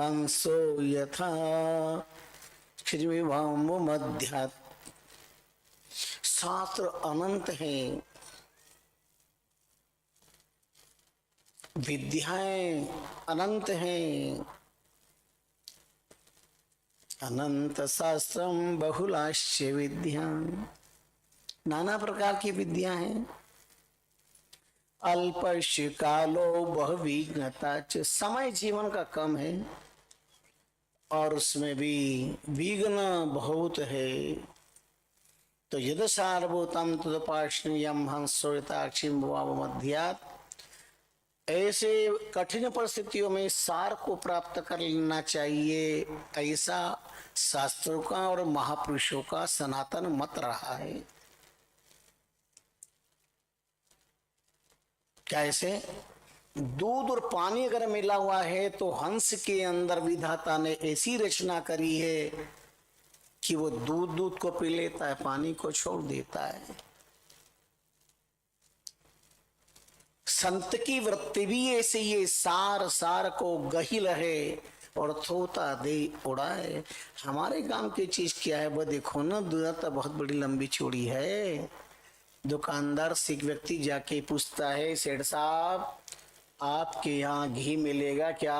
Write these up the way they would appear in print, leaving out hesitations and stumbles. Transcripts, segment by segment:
हंसो यथा मध्यात्। शास्त्र अनंत है, विद्याएं अनंत हैं। अनंत शास्त्रम बहुलाश्च विद्या, नाना प्रकार की विद्या हैं। अल्पस्य कालो बहुविघ्नता च, समय जीवन का कम है और उसमें भी विघ्न बहुत है। तो यद सारभूतम तदपाश्रयम हंसोताक्षिम मध्यात्, ऐसे कठिन परिस्थितियों में सार को प्राप्त कर लेना चाहिए, ऐसा शास्त्रों का और महापुरुषों का सनातन मत रहा है। कैसे? दूध और पानी अगर मिला हुआ है तो हंस के अंदर विधाता ने ऐसी रचना करी है कि वो दूध को पी लेता है, पानी को छोड़ देता है। संत की वृत्ति भी ऐसे ही, सार को गहिल है और थोता दे उड़ाए। हमारे काम की चीज क्या है वो देखो ना, दुनिया तो बहुत बड़ी लंबी चौड़ी है। दुकानदार से एक व्यक्ति जाके पूछता है, सेठ साहब आपके यहाँ घी मिलेगा क्या?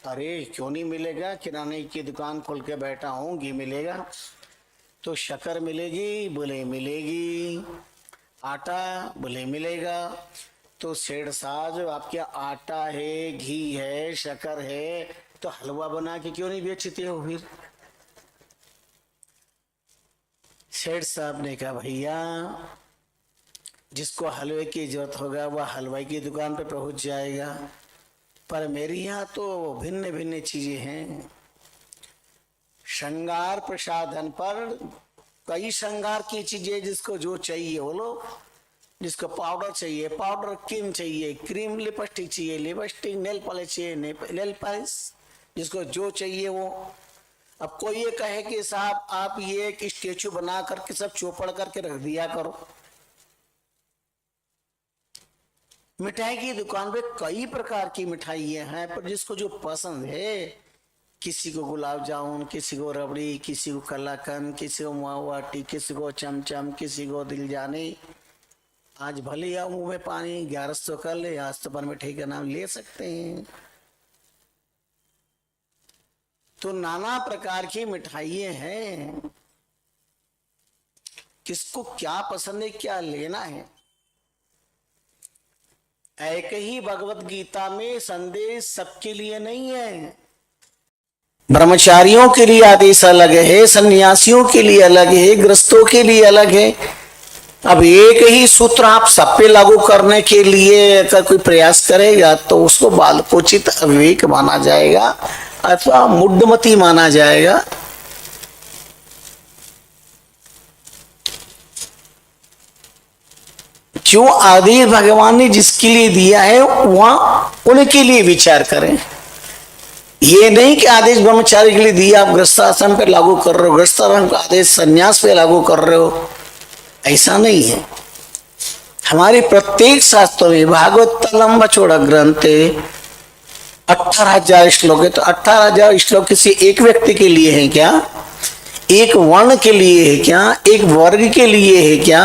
अरे क्यों नहीं मिलेगा, किराने की दुकान खोल के बैठा हूँ, घी मिलेगा। तो शक्कर मिलेगी? बोले मिलेगी। आटा? बोले मिलेगा। तो सेठ साहब आपके आटा है, घी है, शक्कर है, तो हलवा बना के क्यों नहीं बेचते हो फिर? सेठ साहब ने कहा, भैया जिसको हलवे की जरूरत होगा वह हलवाई की दुकान पे पहुंच जाएगा, पर मेरे यहाँ तो भिन्न भिन्न चीजें हैं। श्रृंगार प्रसाधन पर कई श्रृंगार की चीजें, जिसको जो चाहिए वो लो। जिसको पाउडर चाहिए पाउडर, क्रीम चाहिए क्रीम, लिपस्टिक चाहिए लिपस्टिक, नेल पॉलिश चाहिए नेल पॉलिश, जिसको जो चाहिए वो। अब कोई ये कहे कि साहब आप ये एक स्टेचू बना करके सब चौपड़ करके रख दिया करो। मिठाई की दुकान पे कई प्रकार की मिठाइयाँ हैं, पर जिसको जो पसंद है, किसी को गुलाब जामुन, किसी को रबड़ी, किसी को कलाकंद, किसी को मावाटी, किसी को चमचम, किसी को दिल जाने। आज भले या मुंह में पानी 1100 कर ले, आज तो पर मिठाई का नाम ले सकते हैं। तो नाना प्रकार की मिठाइयाँ हैं, किसको क्या पसंद है, क्या लेना है। एक ही भगवत गीता में संदेश सबके लिए नहीं है। ब्रह्मचारियों के लिए आदेश अलग है, सन्यासियों के लिए अलग है, गृहस्थों के लिए अलग है। अब एक ही सूत्र आप सब पे लागू करने के लिए अगर कोई प्रयास करेगा तो उसको बालकोचित अविवेक माना जाएगा अथवा मुड्डमती माना जाएगा। जो आदेश भगवान ने जिसके लिए दिया है वहां उनके लिए विचार करें। ये नहीं कि आदेश ब्रह्मचारी के लिए दिया आप गृहस्थाश्रम पे लागू कर रहे हो, गृहस्थाश्रम का आदेश संन्यास पे लागू कर रहे हो, ऐसा नहीं है। हमारे प्रत्येक शास्त्रों में, भागवत लंबा चौड़ा ग्रंथ है, 18,000 श्लोक है, तो 18,000 श्लोक किसी एक व्यक्ति के लिए है क्या? एक वर्ण के लिए है क्या? एक वर्ग के लिए है क्या?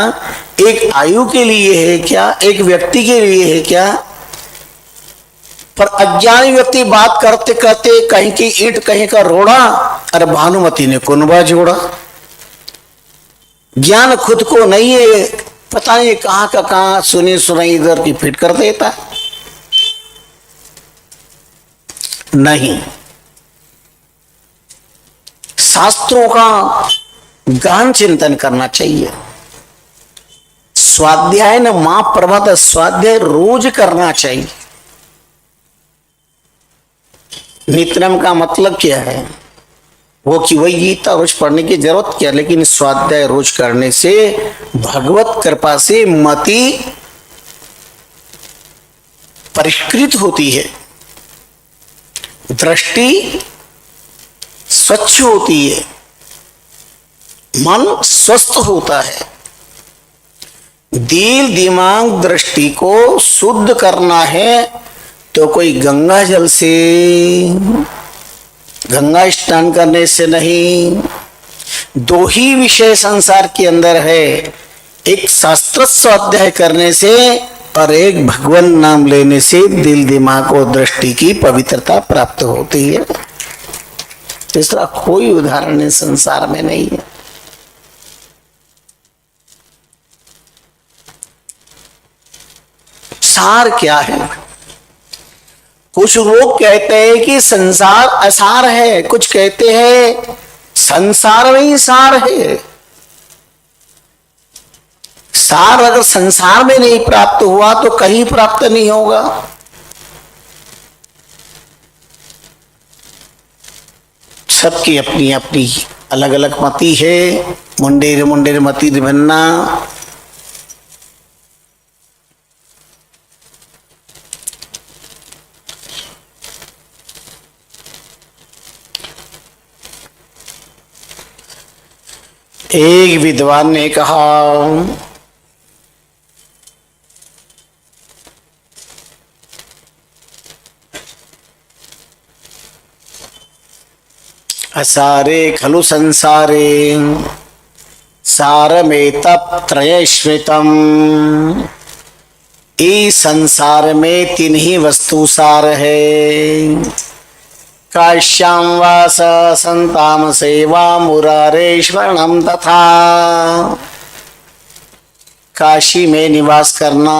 एक आयु के लिए है क्या? एक व्यक्ति के लिए है क्या? पर अज्ञानी व्यक्ति बात करते करते कहीं की ईंट कहीं का रोड़ा, और भानुमति ने कुनबा जोड़ा। ज्ञान खुद को नहीं है, पता नहीं कहां का कहां सुनी सुनाई इधर की फिट कर देता नहीं। शास्त्रों का गहन चिंतन करना चाहिए। स्वाध्याय न मां प्रभात, स्वाध्याय रोज करना चाहिए। नित्यम का मतलब क्या है? वो कि वही गीता रोज पढ़ने की जरूरत क्या, लेकिन स्वाध्याय रोज करने से भगवत कृपा से मति परिष्कृत होती है, दृष्टि स्वच्छ होती है, मन स्वस्थ होता है। दिल दिमाग दृष्टि को शुद्ध करना है तो कोई गंगा जल से, गंगा स्नान करने से नहीं। दो ही विषय संसार के अंदर है, एक शास्त्र स्वाध्याय करने से और एक भगवान नाम लेने से दिल दिमाग और दृष्टि की पवित्रता प्राप्त होती है। तीसरा कोई उदाहरण इस संसार में नहीं है। सार क्या है? कुछ लोग कहते हैं कि संसार असार है, कुछ कहते हैं संसार में ही सार है। सार अगर संसार में नहीं प्राप्त हुआ तो कहीं प्राप्त नहीं होगा। सबकी अपनी अपनी अलग अलग मति है। मुंडेर मुंडेर मति बनना। एक विद्वान ने कहा, असारे खलु संसारे सारमेतत्रय स्मृतम्। इस संसार में तीन ही वस्तु सार है। काश्याम वास संताम सेवा मुरारे स्मरणम तथा। काशी में निवास करना,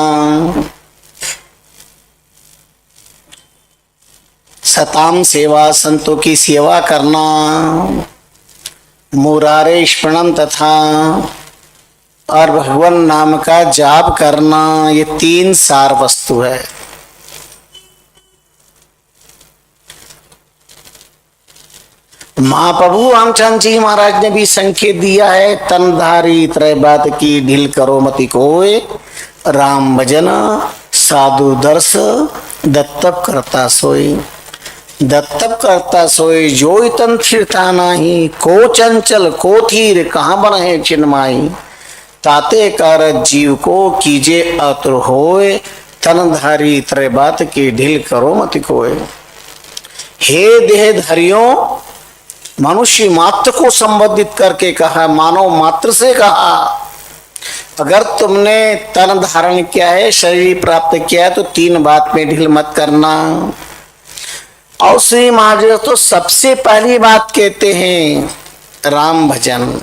सताम सेवा संतों की सेवा करना, मुरारे स्मरणम तथा और भगवान नाम का जाप करना, ये तीन सार वस्तु है। महाप्रभु रामचंद्र जी महाराज ने भी संकेत दिया है, तनधारी त्रय बात की ढील करो मति कोय। राम भजन साधु दर्श दत्तक करता सोई। दत्तक करता सोई जोई तन फिरता नाही। को चंचल को थीर कहाँ बन है चिन्माई। ताते कारत जीव को कीजे आतुर होए। तनधारी त्रय बात की ढील करो मति कोय। हे देहधारियों, मनुष्य मात्र को संबोधित करके कहा, मानव मात्र से कहा, अगर तुमने तन धारण किया है, शरीर प्राप्त किया है, तो तीन बात में ढील मत करना। और श्री महाराज तो सबसे पहली बात कहते हैं राम भजन।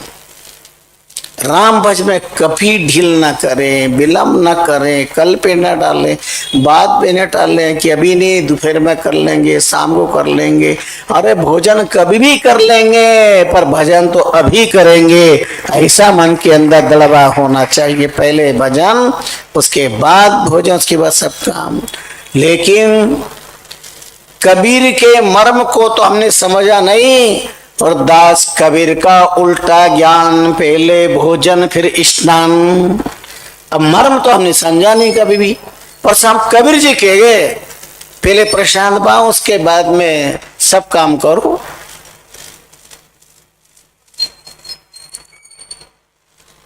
राम भज में कभी ढील न करें, विलंब न करें, कल पे न डालें, बाद पे न डालें कि अभी नहीं, दोपहर में कर लेंगे, शाम को कर लेंगे। अरे भोजन कभी भी कर लेंगे पर भजन तो अभी करेंगे, ऐसा मन के अंदर दड़बा होना चाहिए। पहले भजन, उसके बाद भोजन, उसके बाद सब काम। लेकिन कबीर के मर्म को तो हमने समझा नहीं। और दास कबीर का उल्टा ज्ञान, पहले भोजन फिर स्नान। अब मर्म तो हमने समझा नहीं कभी भी। और हम कबीर जी कह गए पहले प्रशांत पाओ, उसके बाद में सब काम करो।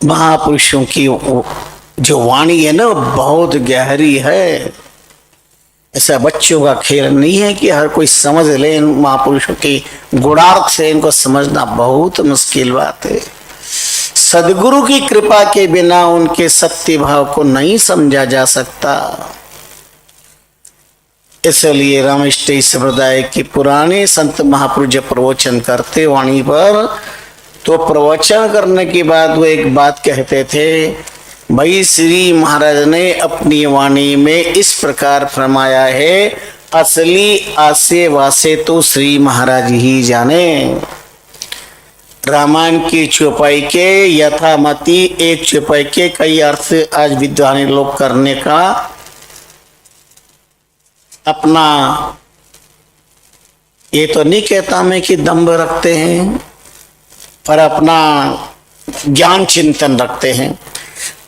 महापुरुषों की जो वाणी है ना, बहुत गहरी है। ऐसा बच्चों का खेल नहीं है कि हर कोई समझ ले। इन महापुरुषों की गुणार्थ से इनको समझना बहुत मुश्किल बात है। सदगुरु की कृपा के बिना उनके सत्य भाव को नहीं समझा जा सकता। इसलिए रामष्टि संप्रदाय के पुराने संत महापुरुष जब प्रवचन करते वाणी पर, तो प्रवचन करने के बाद वो एक बात कहते थे, भाई श्री महाराज ने अपनी वाणी में इस प्रकार फरमाया है, असली आसे वासे तो श्री महाराज ही जाने। रामायण की चौपाई के यथामति एक चौपाई के कई अर्थ आज विद्वान लोग करने का अपना, ये तो नहीं कहता मैं कि दम्भ रखते हैं, पर अपना ज्ञान चिंतन रखते हैं।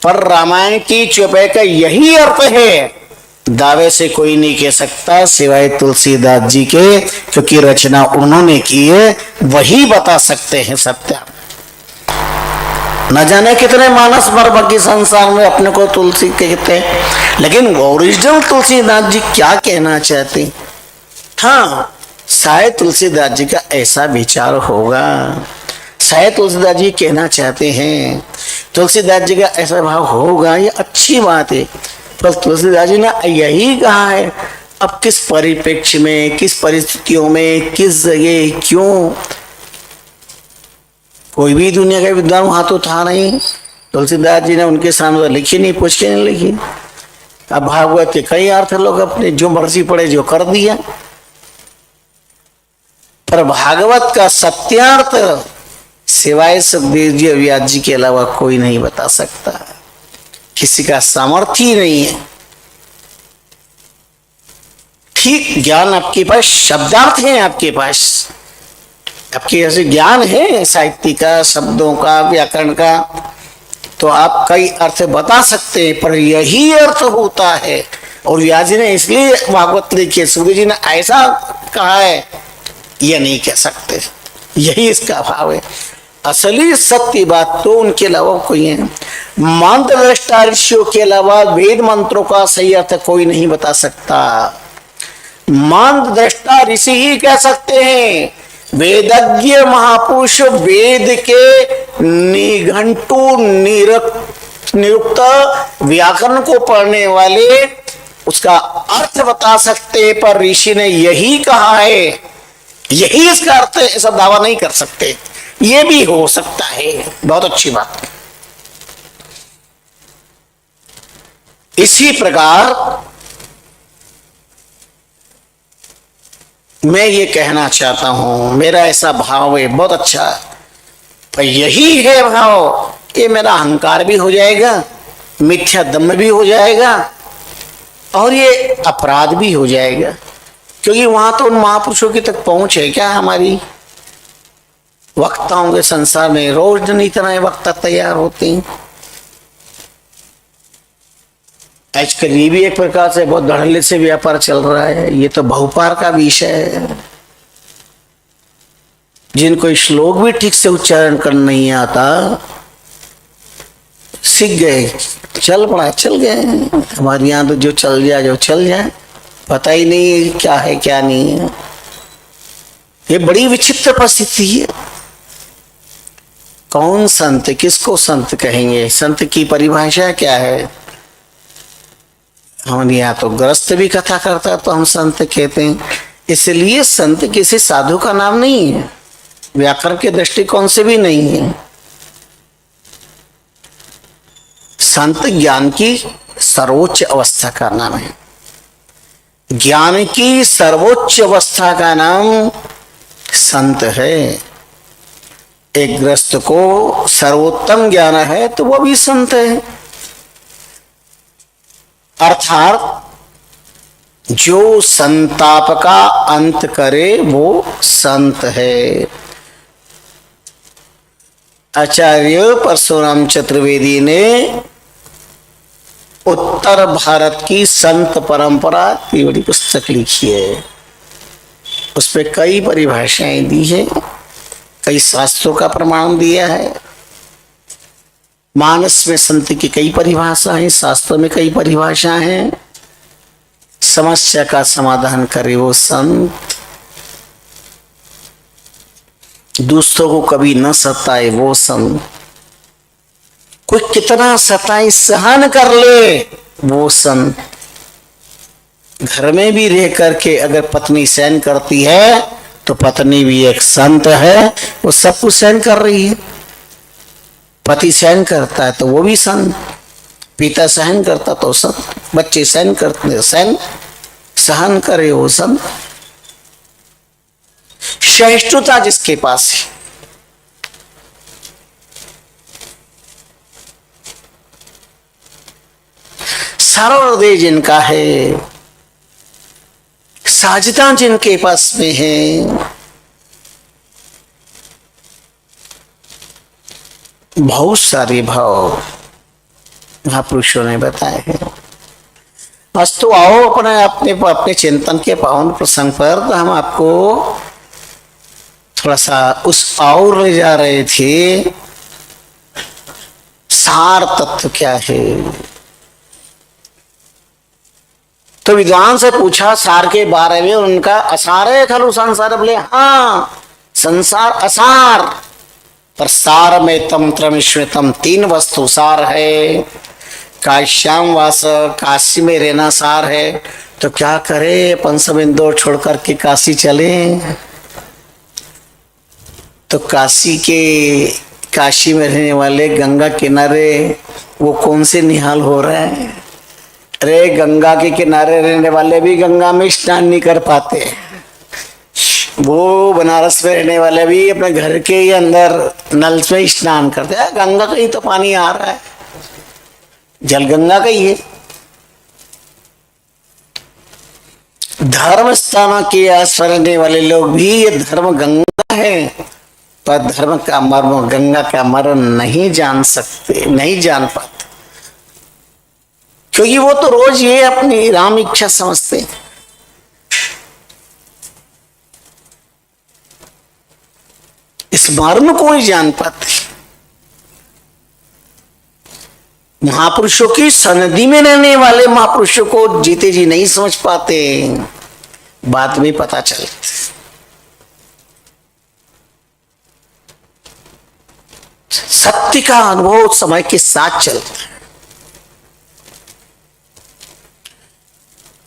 पर रामायण की चौपाई का यही अर्थ है, दावे से कोई नहीं कह सकता सिवाय तुलसीदास जी के, क्योंकि रचना उन्होंने की है, वही बता सकते हैं सत्य। न जाने कितने मानस मर्म के संसार में अपने को तुलसी कहते हैं, लेकिन ओरिजिनल तुलसीदास जी क्या कहना चाहते। हाँ, शायद तुलसीदास जी का ऐसा विचार होगा, शायद तुलसीदास जी कहना चाहते हैं, तुलसीदास जी का ऐसा भाव होगा, ये अच्छी बात है। पर तुलसीदास जी ने यही कहा है, अब किस परिप्रेक्ष्य में, किस परिस्थितियों में, किस जगह, क्यों, कोई भी दुनिया का विद्वान वहां तो था नहीं। तुलसीदास जी ने उनके सामने लिखी नहीं, पूछ के नहीं लिखी। अब भागवत के कई अर्थ लोग अपने जो मर्जी पड़े जो कर दिया, पर भागवत का सत्यार्थ सिवाय सुखदेव जी और व्यास जी के अलावा कोई नहीं बता सकता, किसी का सामर्थ्य ही नहीं है। ठीक ज्ञान आपके पास, शब्दार्थ है आपके पास, आपके ऐसे ज्ञान है साहित्य का, शब्दों का, व्याकरण का, तो आप कई अर्थ बता सकते हैं, पर यही अर्थ होता है। और व्यास जी ने इसलिए भागवत लिखी, सुखदेव जी ने ऐसा कहा है, यह नहीं कह सकते। यही इसका भाव है। असली सत्य बात तो उनके अलावा कोई है। मंत्र दृष्टा ऋषियों के अलावा वेद मंत्रों का सही अर्थ कोई नहीं बता सकता। मंत्र दृष्टा ऋषि ही कह सकते हैं। वेदज्ञ महापुरुष, वेद के निघंटु निरुक्त व्याकरण को पढ़ने वाले उसका अर्थ बता सकते हैं, पर ऋषि ने यही कहा है, यही इसका अर्थ है, ऐसा दावा नहीं कर सकते। ये भी हो सकता है, बहुत अच्छी बात है। इसी प्रकार मैं ये कहना चाहता हूं, मेरा ऐसा भाव है, बहुत अच्छा, पर यही है भाव, ये मेरा अहंकार भी हो जाएगा, मिथ्या दम्भ भी हो जाएगा, और ये अपराध भी हो जाएगा, क्योंकि वहां तो उन महापुरुषों की तक पहुंच है क्या हमारी। वक्ताओं के संसार में रोज नहीं तरह वक्ता तैयार होते हैं। आजकल ये भी एक प्रकार से बहुत धड़ल्ले से व्यापार चल रहा है। ये तो बहुपार का विषय है। जिनको श्लोक भी ठीक से उच्चारण करना नहीं आता, सीख गए, चल पड़ा, चल गए। हमारे यहाँ तो जो चल जाए, जो चल जाए, पता ही नहीं क्या है क्या नहीं है। ये बड़ी विचित्र परिस्थिति है। कौन संत, किसको संत कहेंगे? संत की परिभाषा क्या है? हमारे यहाँ तो गृहस्थ भी कथा करता है तो हम संत कहते हैं। इसलिए संत किसी साधु का नाम नहीं है, व्याकरण के दृष्टिकोण से भी नहीं है। संत ज्ञान की सर्वोच्च अवस्था का नाम है। ज्ञान की सर्वोच्च अवस्था का नाम संत है। एक गृहस्थ को सर्वोत्तम ज्ञान है तो वो भी संत है। अर्थात जो संताप का अंत करे वो संत है। आचार्य परशुराम चतुर्वेदी ने उत्तर भारत की संत परंपरा की बड़ी पुस्तक लिखी है। उस पर कई परिभाषाएं दी है, कई शास्त्रों का प्रमाण दिया है। मानस में संत की कई परिभाषा है, शास्त्रों में कई परिभाषा है। समस्या का समाधान करे वो संत, दूसरों को कभी न सताए वो संत, कोई कितना सताए सहन कर ले वो संत। घर में भी रह करके अगर पत्नी सहन करती है तो पत्नी भी एक संत है, वो सब कुछ सहन कर रही है। पति सहन करता है तो वो भी संत, पिता सहन करता तो संत, बच्चे सहन करते सहन करे वो संत। सहिष्णुता जिसके पास है, सरल हृदय जिनका है, साजता जिनके पास में है, बहुत सारे भाव महापुरुषों ने बताए हैं। आज तो आओ अपने चिंतन के पावन प्रसंग पर तो हम आपको थोड़ा सा उस और ले जा रहे थे। सार तत्व क्या है? तो विद्वान से पूछा सार के बारे में, उनका असार है खलु संसार, बोले हाँ संसार असार, पर सार में तंत्र श्वेतम, तीन वस्तु सार है। काश्याम वास, काशी में रहना सार है। तो क्या करे, अपन सब इंदौर छोड़ करके काशी चले। तो काशी में रहने वाले गंगा किनारे वो कौन से निहाल हो रहे हैं। अरे गंगा के किनारे रहने वाले भी गंगा में स्नान नहीं कर पाते। वो बनारस में रहने वाले भी अपने घर के ही अंदर नल में स्नान करते हैं। गंगा का ही तो पानी आ रहा है, जल गंगा का ही है। धर्म स्थान के आस रहने वाले लोग भी ये धर्म गंगा है, पर धर्म का मर्म, गंगा का मर्म नहीं जान सकते, नहीं जान पाते, क्योंकि वो तो रोज ये अपनी राम इच्छा समझते हैं। इस मर्म को नहीं जान पाते। महापुरुषों की सनदी में रहने वाले महापुरुषों को जीते जी नहीं समझ पाते, बाद में पता चलती। सत्य का अनुभव समय के साथ चलता है।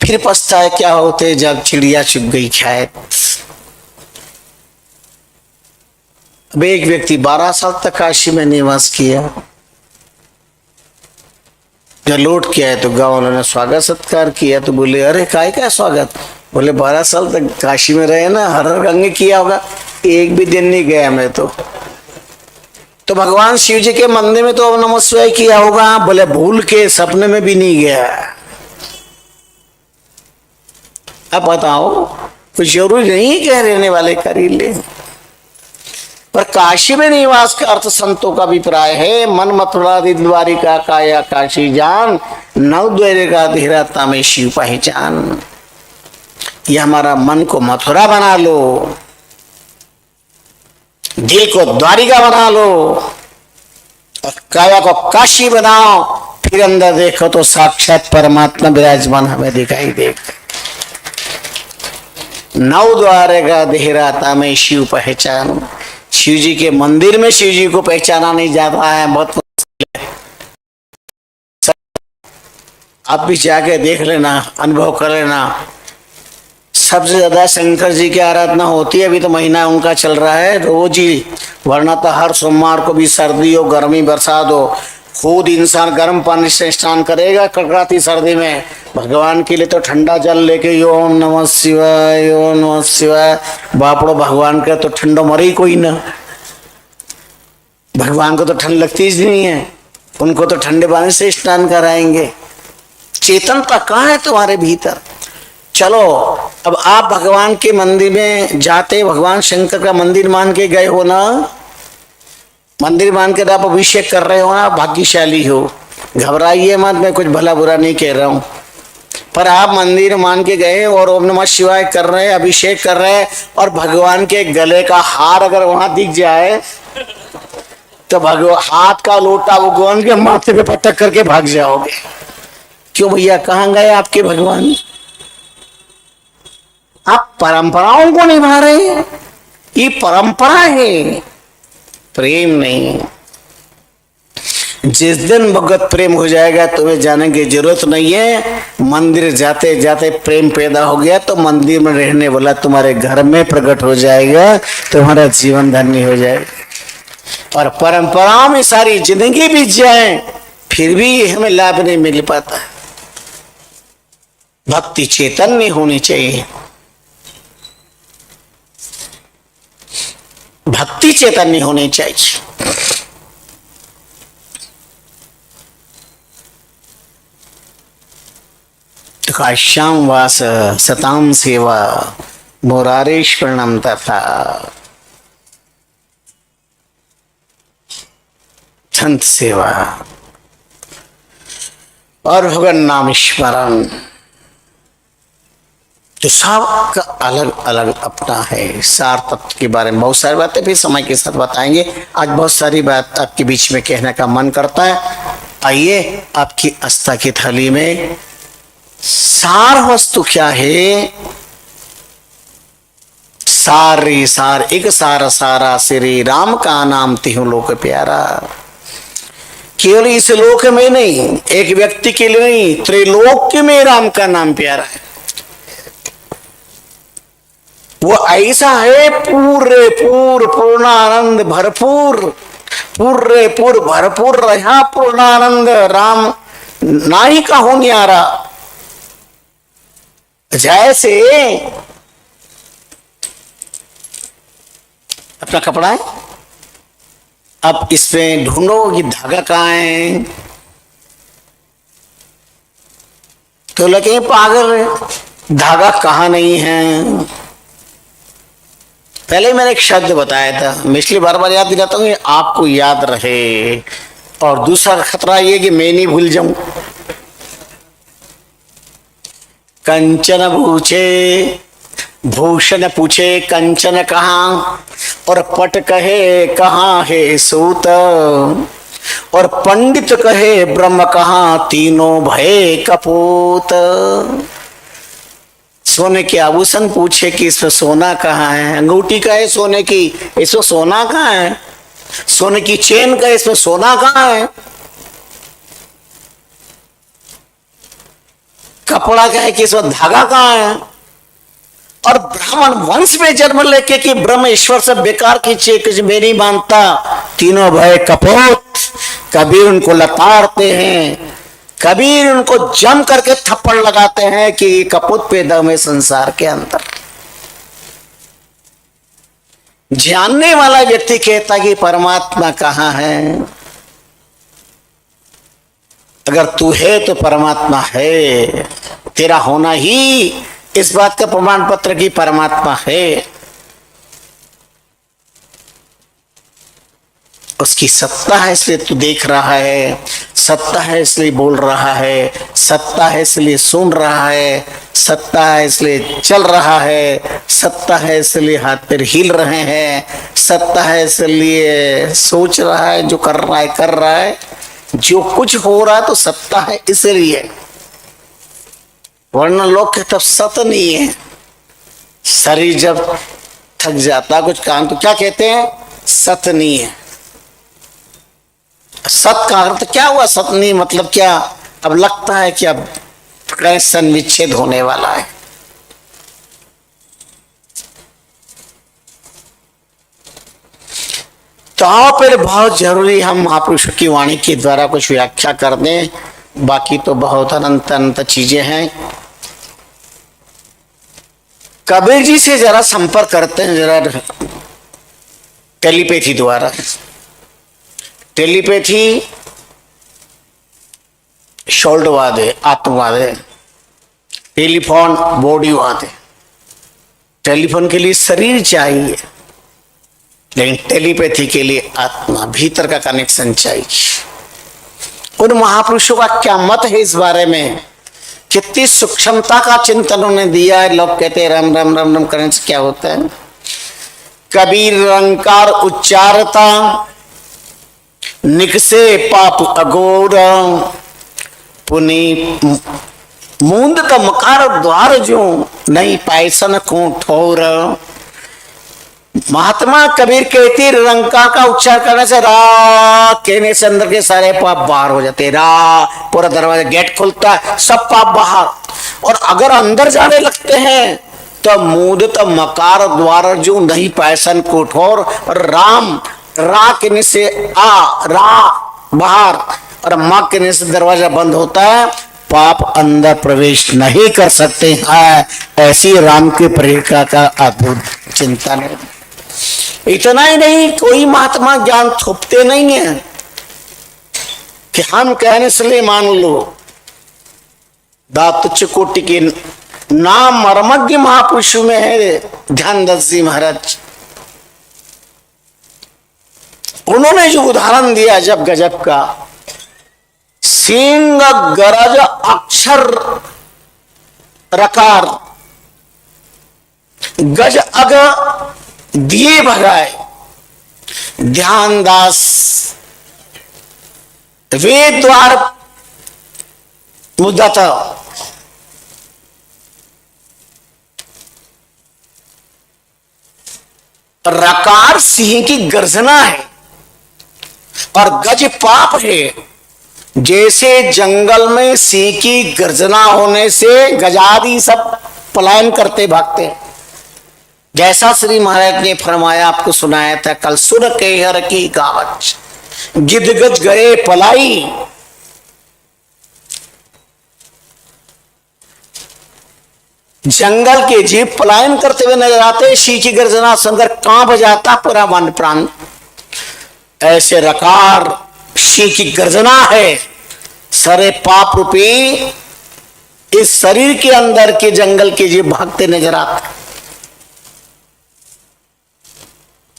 फिर पछताए क्या होते जब चिड़िया चुग गई शायद। अब एक व्यक्ति 12 साल तक काशी में निवास किया, जब लौट के आए तो गांव वालों ने स्वागत सत्कार किया। तो बोले अरे काय का स्वागत, बोले 12 साल तक काशी में रहे ना, हर रंग किया होगा, एक भी दिन नहीं गया मैं तो भगवान शिव जी के मंदिर में तो नमः शिवाय किया होगा, बोले भूल के सपने में भी नहीं गया। अब बताओ, कुछ जरूरी नहीं कह रहने वाले कर ही ले। पर काशी में निवास का अर्थ संतों का अभिप्राय है, मन मथुरा द्वारिका काया काशी जान, नव द्वारिका धीरता में शिव पहचान। ये हमारा मन को मथुरा बना लो, दिल को द्वारिका बना लो, और काया को काशी बनाओ, फिर अंदर देखो तो साक्षात परमात्मा विराजमान हमें दिखाई देगा। नव द्वारिका धीरता में शिव पहचान। शिव जी के मंदिर में शिव जी को पहचाना नहीं जाता है, बहुत मुश्किल है। आप भी जाके देख लेना, अनुभव कर लेना। सबसे ज्यादा शंकर जी की आराधना होती है, अभी तो महीना उनका चल रहा है, रोज ही, वरना तो हर सोमवार को भी सर्दी हो, गर्मी बरसात हो, खुद इंसान गर्म पानी से स्नान करेगा कड़कड़ाती सर्दी में। भगवान के लिए तो ठंडा जल लेके ओम नमः शिवाय, ओम नमः शिवाय, बापड़ो भगवान का तो ठंडो मरे कोई ना। भगवान को तो ठंड लगती ही नहीं है, उनको तो ठंडे पानी से स्नान कराएंगे। चेतनता कहाँ है तुम्हारे भीतर? चलो अब आप भगवान के मंदिर में जाते, भगवान शंकर का मंदिर मान के गए हो ना, मंदिर मान के आप अभिषेक कर रहे हो ना, भाग्यशाली हो। घबराइए मत, मैं कुछ भला बुरा नहीं कह रहा हूं, पर आप मंदिर मान के गए और ओम नमः शिवाय कर रहे हैं, अभिषेक कर रहे हैं, और भगवान के गले का हार अगर वहां दिख जाए तो भगवान हाथ का लोटा भगवान के माथे पे पटक करके भाग जाओगे। क्यों भैया, कहाँ गए आपके भगवान? आप परंपराओं को निभा रहे हैं, ये परंपरा है, प्रेम नहीं। जिस दिन भगवत प्रेम हो जाएगा तुम्हें जाने की जरूरत नहीं है। मंदिर जाते जाते प्रेम पैदा हो गया तो मंदिर में रहने वाला तुम्हारे घर में प्रकट हो जाएगा, तुम्हारा जीवन धन्य हो जाएगा। और परंपराओं में सारी जिंदगी बीत जाए फिर भी हमें लाभ नहीं मिल पाता। भक्ति चैतन्य होनी चाहिए, भक्ति चैतन्य होनी चाहिए। काश्याम वास सताम सेवा मुरारेश्वरणम तथा संत सेवा और भगवान नाम स्मरण। तो सब का अलग अलग अपना है। सार तत्व के बारे में बहुत सारी बातें फिर समय के साथ बताएंगे। आज बहुत सारी बात आपके बीच में कहने का मन करता है। आइए आपकी आस्था की थाली में सार वस्तु क्या है? सारे सार एक सार सारा श्री राम का नाम तिहु लोक प्यारा। केवल इस लोक में नहीं, एक व्यक्ति के लिए नहीं, त्रिलोक में राम का नाम प्यारा है। वो ऐसा है पूरे पूर्णानंद भरपूर, पूरे भरपूर रहा पूर्णानंद राम नाही का हो न्यारा। जैसे अपना कपड़ा है, अब इसमें ढूंढो कि धागा कहाँ है, तो लगे पागल, धागा कहाँ नहीं है। पहले मैंने एक शब्द बताया था, मैं इसलिए बार बार याद दिलाता हूँ आपको याद रहे। और दूसरा खतरा ये कि मैं नहीं भूल जाऊं। कंचन पूछे भूषण पूछे कंचन कहाँ, और पट कहे कहाँ है सूत, और पंडित कहे ब्रह्म कहाँ, तीनों भय कपूत। सोने के आभूषण पूछे कि इसमें सोना कहाँ है, अंगूठी का है सोने की, इसमें सोना कहाँ है, सोने की चेन का, इसमें सोना कहाँ है, कपड़ा का है कि इसमें धागा कहाँ है। और ब्राह्मण वंश में जन्म लेके कि ब्रह्म ईश्वर से बेकार की चीज कुछ मैं नहीं मानता, तीनों भय कपोत। कबीर उनको लताड़ते हैं, कबीर उनको जम करके थप्पड़ लगाते हैं कि कपूत पैदा हुए संसार के अंदर। जानने वाला व्यक्ति कहता कि परमात्मा कहाँ है। अगर तू है तो परमात्मा है, तेरा होना ही इस बात का प्रमाण पत्र की परमात्मा है। उसकी सत्ता है इसलिए तू देख रहा है, सत्ता है इसलिए बोल रहा है, सत्ता है इसलिए सुन रहा है, सत्ता है इसलिए चल रहा है, सत्ता है इसलिए हाथ पैर हिल रहे हैं, सत्ता है इसलिए सोच रहा है, जो कर रहा है, जो कुछ हो रहा है तो सत्ता है इसलिए। वरना लोग कहते तब सत नहीं है। शरीर जब थक जाता कुछ काम तो क्या कहते हैं, सत नहीं है। सत का अर्थ क्या हुआ, सत नहीं मतलब क्या, अब लगता है कि अब सन विच्छेद होने वाला है। तो फिर बहुत जरूरी हम महापुरुषों की वाणी के द्वारा कुछ व्याख्या कर दें, बाकी तो बहुत अनंत अनंत चीजें हैं। कबीर जी से जरा संपर्क करते हैं, जरा टेलीपैथी द्वारा। टेलीपैथी शोल्डवाद है, आत्मवाद है। टेलीफोन बॉडीवाद है। टेलीफोन के लिए शरीर चाहिए, लेकिन टेलीपैथी के लिए आत्मा, भीतर का कनेक्शन चाहिए। उन महापुरुषों का क्या मत है इस बारे में, कितनी सूक्ष्मता का चिंतन उन्होंने दिया है। लोग कहते हैं राम राम राम राम करने से क्या होता है। कबीर रंकार उच्चारता, निकसे पाप अघोर, पुनि मूंद का मकार द्वार जो, नहीं पायसन को ठोर। महात्मा कबीर कहते रंकार का उच्चार करने से, रा कहने से अंदर के सारे पाप बाहर हो जाते। रा पूरा दरवाजा गेट खुलता है, सब पाप बाहर। और अगर अंदर जाने लगते हैं तो मूदत मकार द्वार जो, नहीं पायसन को ठोर। और राम रा कहने से आ, रा बाहर, और मां कहने से दरवाजा बंद होता है, पाप अंदर प्रवेश नहीं कर सकते हैं। ऐसी राम की प्रेरणा का अद्भुत चिंतन है। इतना ही नहीं, कोई महात्मा ज्ञान थोपते नहीं है कि हम कहने से ले मान लो। दातुच्च कोटि के नाम मर्मज्ञ महापुरुषों में है ध्यानदास जी महाराज। उन्होंने जो उदाहरण दिया जब गजब का, सिंह गरज अक्षर रकार, गज अग दिए भगाए। ध्यानदास वेद द्वार मुद्दा था, रकार सिंह की गर्जना है और गज पाप है। जैसे जंगल में सिंह की गर्जना होने से गजादी सब पलायन करते भागते हैं, जैसा श्री महाराज ने फरमाया, आपको सुनाया था कल, सुन के हर की गावच गिद्ध गज गए पलाई। जंगल के जीव पलायन करते हुए नजर आते, सिंह की गर्जना सुनकर कांप जाता पूरा मन प्राण। ऐसे रकार सिंह की गर्जना है, सारे पाप रूपी इस शरीर के अंदर के जंगल के जीव भागते नजर आते।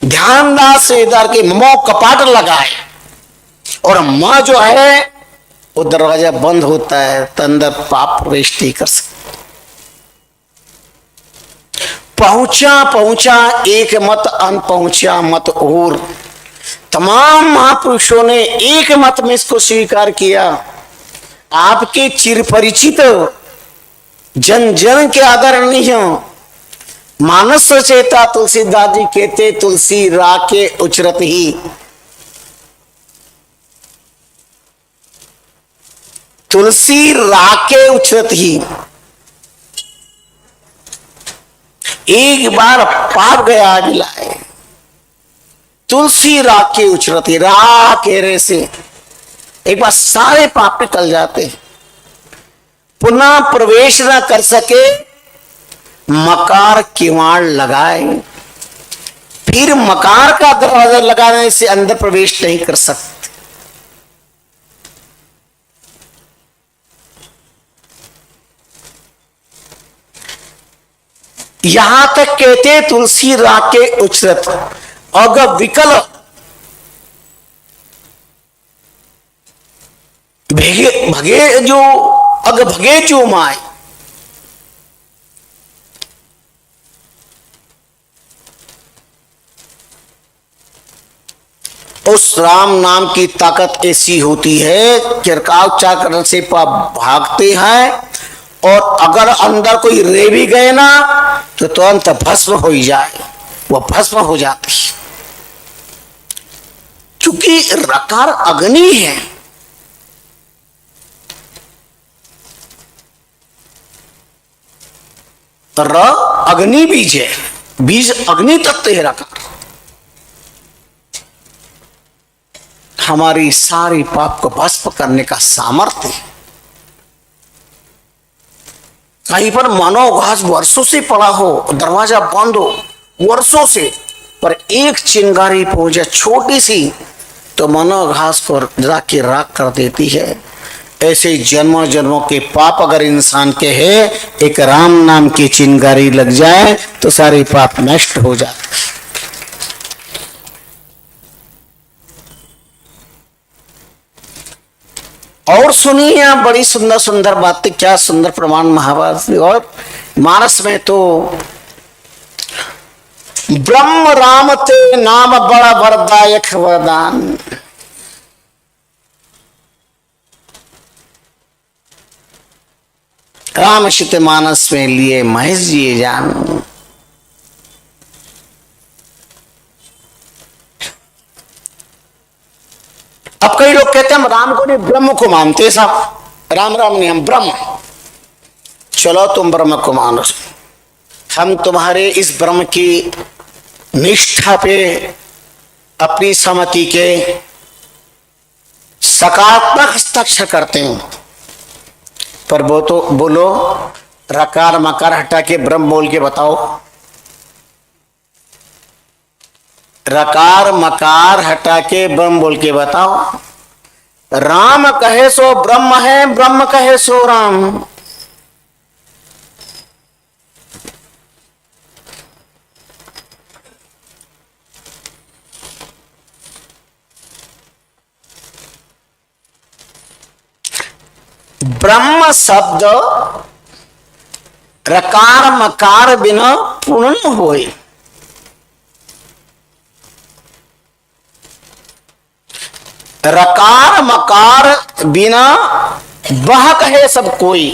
ध्यानदार से इधर के मो कपाट लगाए और मां जो है वो दरवाजा बंद होता है तो अंदर पाप प्रवेश नहीं कर सकते। पहुंचा पहुंचा एक मत, अन पहुंचा मत और। तमाम महापुरुषों ने एक मत में इसको स्वीकार किया। आपके चिर परिचित जन जन के आदरणीय मानस रचयिता तुलसीदास जी कहते, तुलसी राके उचरत ही। तुलसी राके उचरत ही, एक बार पाप गया मिलाए। तुलसी राके उचरत ही, रा केरे से एक बार सारे पाप निकल जाते, पुनः प्रवेश न कर सके, मकार किवाड़ लगाए, फिर मकार का दरवाजा लगाने से अंदर प्रवेश नहीं कर सकते। यहां तक कहते तुलसी राके उचरत, अग विकल भगे जो अग भगे जो माए। उस राम नाम की ताकत ऐसी होती है कि रकाव उच्चारण से भागते हैं और अगर अंदर कोई रे भी गए ना तो तुरंत भस्म हो ही जाए, वह भस्म हो जाती। क्योंकि रकार अग्नि है, र अग्नि बीज है, बीज अग्नि तत्व है रकार। हमारी सारी पाप को भस्म करने का सामर्थ्य है। कहीं पर मनोघास वर्षों से पड़ा हो, दरवाजा बंद हो वर्षों से, पर एक चिंगारी पहुंचे छोटी सी तो मनोघास को जाके राख कर देती है। ऐसे जन्मों जन्मों के पाप अगर इंसान के है, एक राम नाम की चिंगारी लग जाए तो सारे पाप नष्ट हो जाते। और सुनिए आप बड़ी सुंदर सुंदर बातें, क्या सुंदर प्रमाण महाभारत और मानस में तो ब्रह्म राम ते नाम बड़ा वरदायक वरदान। रामचित मानस में लिए महेश जी जान। अब कई लोग कहते हैं हम राम को नहीं ब्रह्म को मानते, साहब राम राम नहीं हम ब्रह्म। चलो तुम ब्रह्म को मानो, हम तुम्हारे इस ब्रह्म की निष्ठा पे अपनी सहमति के सकारात्मक हस्ताक्षर करते हैं। पर वो तो बोलो रकार मकार हटा के ब्रह्म बोल के बताओ, रकार मकार हटा के ब्रह्म बोल के बताओ। राम कहे सो ब्रह्म है, ब्रह्म कहे सो राम। ब्रह्म शब्द रकार मकार बिना पूर्ण होए। रकार मकार बिना वह कहे सब कोई।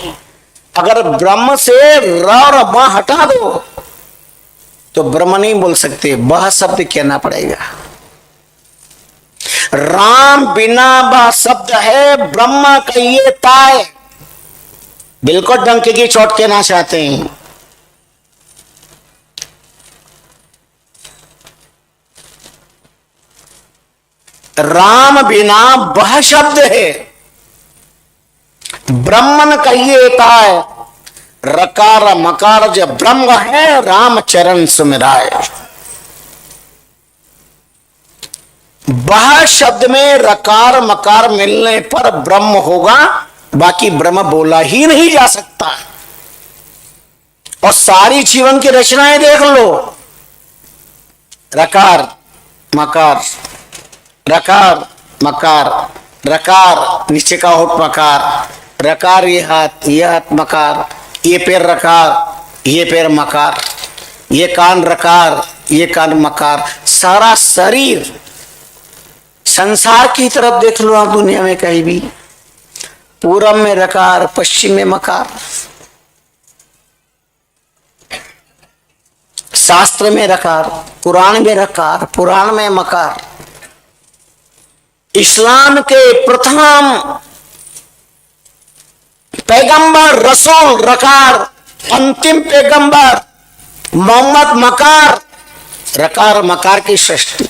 अगर ब्रह्म से र और म हटा दो तो ब्रह्म नहीं बोल सकते, बह शब्द कहना पड़ेगा। राम बिना बह शब्द है, ब्रह्म कहिए ताय। बिल्कुल डंके की चोट कहना चाहते हैं। राम बिना बह शब्द है, ब्रह्मन कहिए ताय। रकार मकार जब ब्रह्म है, राम चरण सुमिराय। बह शब्द में रकार मकार मिलने पर ब्रह्म होगा, बाकी ब्रह्म बोला ही नहीं जा सकता। और सारी जीवन की रचनाएं देख लो, रकार मकार, रकार मकार, रकार नीचे का होठ मकार, रकार ये हाथ मकार, ये पैर रकार, ये पैर मकार, ये कान रकार, ये कान मकार। सारा शरीर, संसार की तरफ देख लो आप, दुनिया में कहीं भी, पूरब में रकार, पश्चिम में मकार, शास्त्र में रकार, कुरान में रकार, पुराण में मकार। इस्लाम के प्रथम पैगंबर रसूल रकार, अंतिम पैगंबर मोहम्मद मकार, रकार मकार की सृष्टि।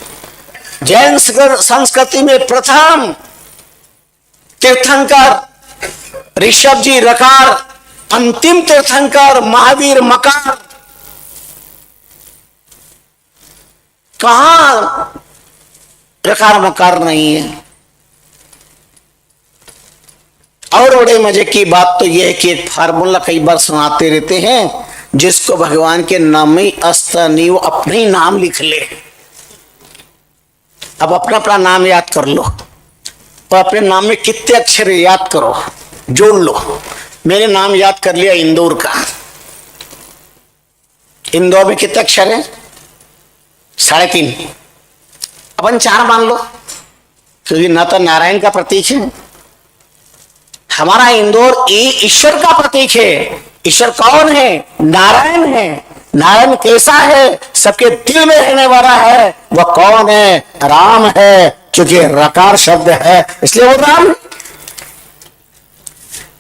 जैन संस्कृति में प्रथम तीर्थंकर ऋषभ जी रकार, अंतिम तीर्थंकर महावीर मकार। कहां रकार मकार नहीं है। और बड़े मजे की बात तो यह है कि एक फार्मूला कई बार सुनाते रहते हैं, जिसको भगवान के नाम में अस्तानी वो अपने ही नाम लिख ले। अब अपना अपना नाम याद कर लो और अपने नाम में कितने अक्षर याद करो, जोड़ लो। मैंने नाम याद कर लिया इंदौर का। इंदौर में कितने अक्षर हैं? 3.5। अपन 4 मान लो, क्योंकि न तो नारायण का प्रतीक है। हमारा इंदौर ईश्वर का प्रतीक है। ईश्वर कौन है? नारायण है। नारायण कैसा है? सबके दिल में रहने वाला है। वह कौन है? राम है, क्योंकि रकार शब्द है इसलिए वो राम है।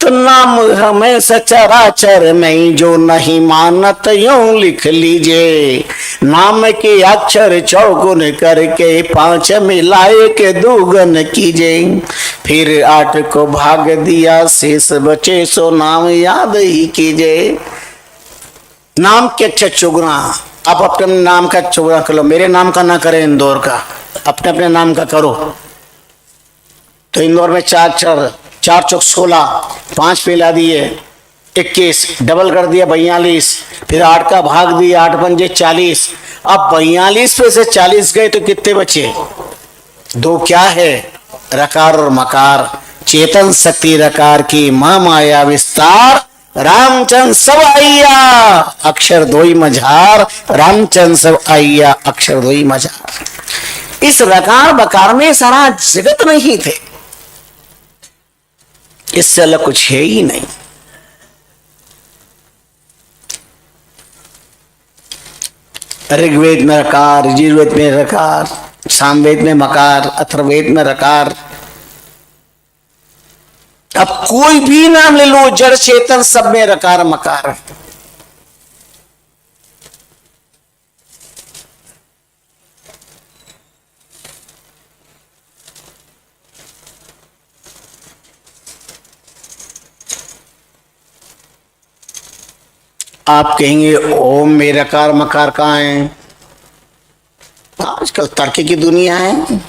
तो नाम हमें सचराचर में जो नहीं मानत यूं लिख लीजिए। नाम के अक्षर चौगुन करके 5 मिलाए के दुगुन कीजिए। फिर 8 को भाग दिया शेष बचे सो नाम याद ही कीजिए। नाम के अक्षर चौगुना। आप अपने नाम का चौगुना कर लो, मेरे नाम का ना करें, इंदौर का अपने अपने नाम का करो। तो इंदौर में 4 अक्षर, 4 चौक 16, 5 मिला दिए 21, डबल कर दिया 42, फिर 8 का भाग दिया, 8 पंजे 40। अब 42 पे से 40 गए तो कितने बचे? 2 क्या है? रकार और मकार। चेतन शक्ति रकार की मां माया विस्तार। रामचंद्र सब आइया अक्षर 2 ही मझार। रामचंद्र सब आइया अक्षर 2 ही मझार। इस रकार बकार में सारा जगत नहीं थे, इससे अलग कुछ है ही नहीं। ऋग्वेद में रकार, यजुर्वेद में रकार, सामवेद में मकार, अथर्ववेद में रकार। अब कोई भी नाम ले लो, जड़ चेतन सब में रकार मकार है। आप कहेंगे ओम में रकार मकार कहाँ है? आजकल तर्क की दुनिया है,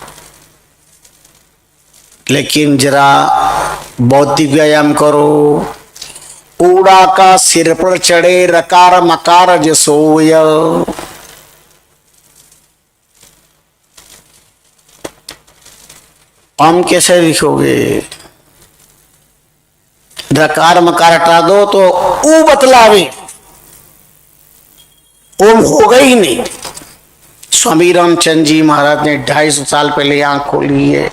लेकिन जरा बौद्धिक व्यायाम करो। ऊड़ा का सिर पर चढ़े रकार मकार जसोय। ओम कैसे लिखोगे? रकार मकार हटा दो तो ऊ बतलावे, ओम होगा ही नहीं। स्वामी रामचंद्र जी महाराज ने 250 साल पहले आंख खोली है।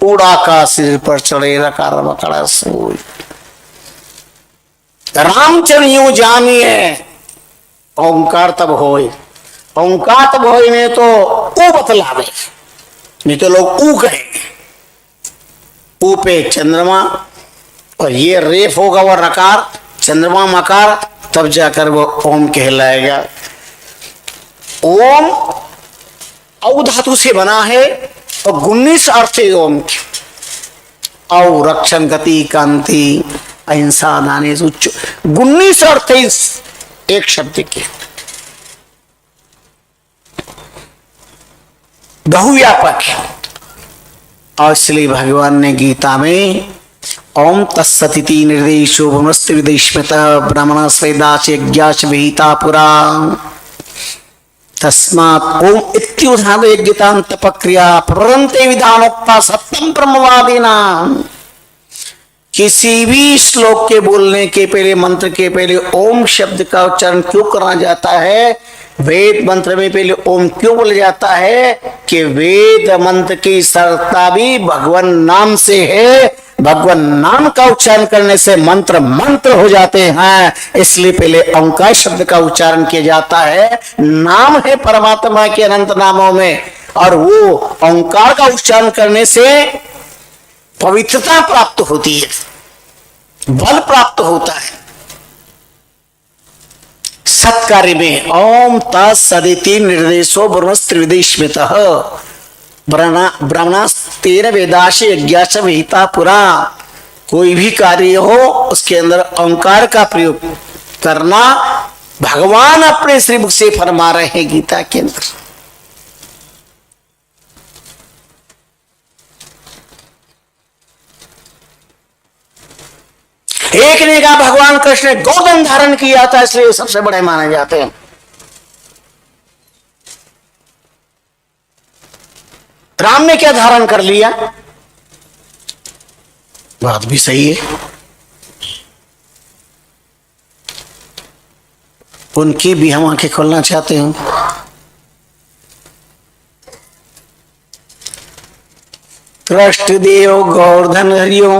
उड़ा का सिर पर चढ़े रकार मकार सोई। रामचंद्र यूं जानिए ओंकार तब होए। ओंकार भोई में तो ऊ बतलावे, नहीं तो लोग ऊ कहेंगे। ऊ पे चंद्रमा और ये रेफ होगा वो रकार, चंद्रमा मकार, तब जाकर वो ओम कहलाएगा। ओम औ धातु से बना है और 19 अर्थ है ओम के। औ रक्षण गति कांति अहिंसा दाने 19 अर्थ है इस एक शब्द के, बहुव्यापक है। और इसलिए भगवान ने गीता में ओम तत्सदिति निर्देशो ब्रह्मस्य विदेशमेतः ब्राह्मणस्य वेदास्य यज्ञास्य विहिता पुरा तस्मात् ओम इत्युदाहरण यज्ञान्त प्रक्रिया प्रवरन्ते विधानोक्ता सत्यम ब्रह्मवादिना। किसी भी श्लोक के बोलने के पहले, मंत्र के पहले ओम शब्द का उच्चारण क्यों करना जाता है? वेद मंत्र में पहले ओम क्यों बोला जाता है? कि वेद मंत्र की सरलता भी भगवान नाम से है। भगवान नाम का उच्चारण करने से मंत्र मंत्र हो जाते हैं, इसलिए पहले ओंकार शब्द का उच्चारण किया जाता है। नाम है परमात्मा के अनंत नामों में, और वो ओंकार का उच्चारण करने से पवित्रता प्राप्त होती है, बल प्राप्त होता है सत्कार्य में। ओम तत्सदिति निर्देशो ब्रह्मस्त्रिविदेशमेतः ब्राह्मणास्तेन वेदाश्च यज्ञाश्च विहिता पुरा। कोई भी कार्य हो उसके अंदर ओंकार का प्रयोग करना भगवान अपने श्री मुख से फरमा रहे हैं गीता के अंदर। एक ने कहा भगवान कृष्ण ने गोधन धारण किया था, इसलिए सबसे बड़े माने जाते हैं। राम ने क्या धारण कर लिया? बात भी सही है, उनकी भी हम आंखें खोलना चाहते हैं। कृष्ण देव गोवर्धन हरियो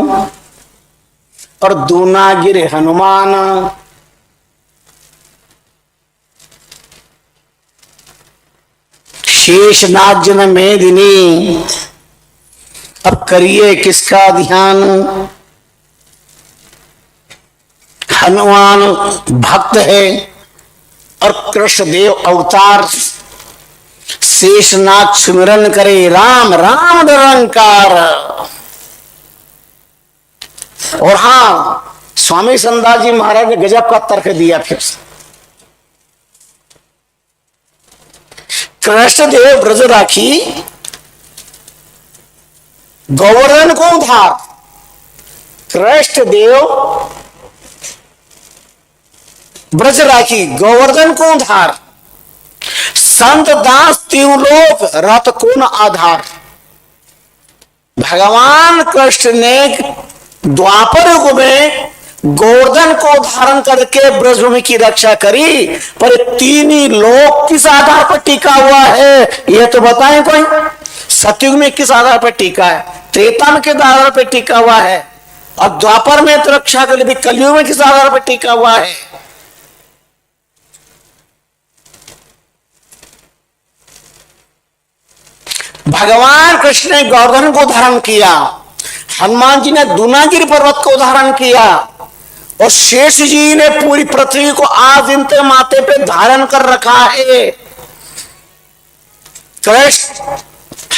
और दूनागिर हनुमान। शेषनाग जन मेदिनी, अब करिए किसका ध्यान? हनुमान भक्त है और कृष्ण देव अवतार। शेषनाग सुमिरन करे राम राम निरंकार। और हाँ, स्वामी संदास जी महाराज ने गजब का तर्क दिया फिर। कृष्ण देव ब्रज राखी, गोवर्धन को धार। कृष्ण देव ब्रज राखी, गोवर्धन को धार। संत दास तीन लोक रथ कोन आधार। भगवान कृष्ण ने द्वापर युग में गोवर्धन को धारण करके ब्रजभूमि की रक्षा करी, पर तीन ही लोक किस आधार पर टिका हुआ है यह तो बताएं कोई। सतयुग में किस आधार पर टिका है? त्रेता में किस आधार पर टिका हुआ है? और द्वापर में तो रक्षा कर ली, कलयुग में किस आधार पर टिका हुआ है? भगवान कृष्ण ने गोवर्धन को धारण किया, हनुमान जी ने दूनागिरी पर्वत को धारण किया, और शेष जी ने पूरी पृथ्वी को आज इनके माथे पे धारण कर रखा है। कृष्ण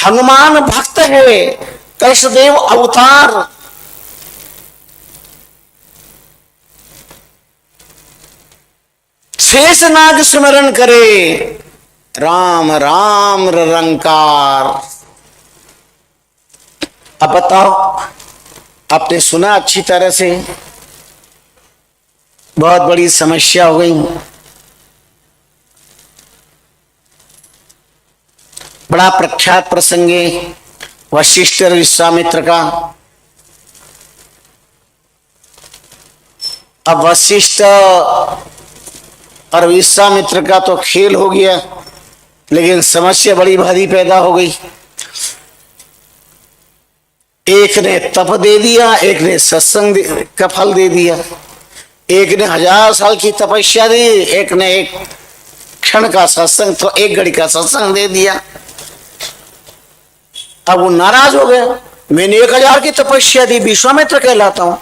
हनुमान भक्त है, कृष्ण देव अवतार। शेष नाग स्मरण करे राम राम निरंकार। अब बताओ, आपने सुना अच्छी तरह से, बहुत बड़ी समस्या हो गई। बड़ा प्रख्यात प्रसंग है वशिष्ठ और विश्वामित्र का। अब वशिष्ठ और विश्वामित्र का तो खेल हो गया, लेकिन समस्या बड़ी भारी पैदा हो गई। एक ने तप दे दिया, एक ने सत्संग का फल दे दिया। एक ने 1000 साल की तपस्या दी, एक ने एक क्षण का सत्संग तो 1 घड़ी का सत्संग दे दिया। अब वो नाराज हो गए। मैंने 1000 की तपस्या दी, विश्वामित्र कहलाता हूं,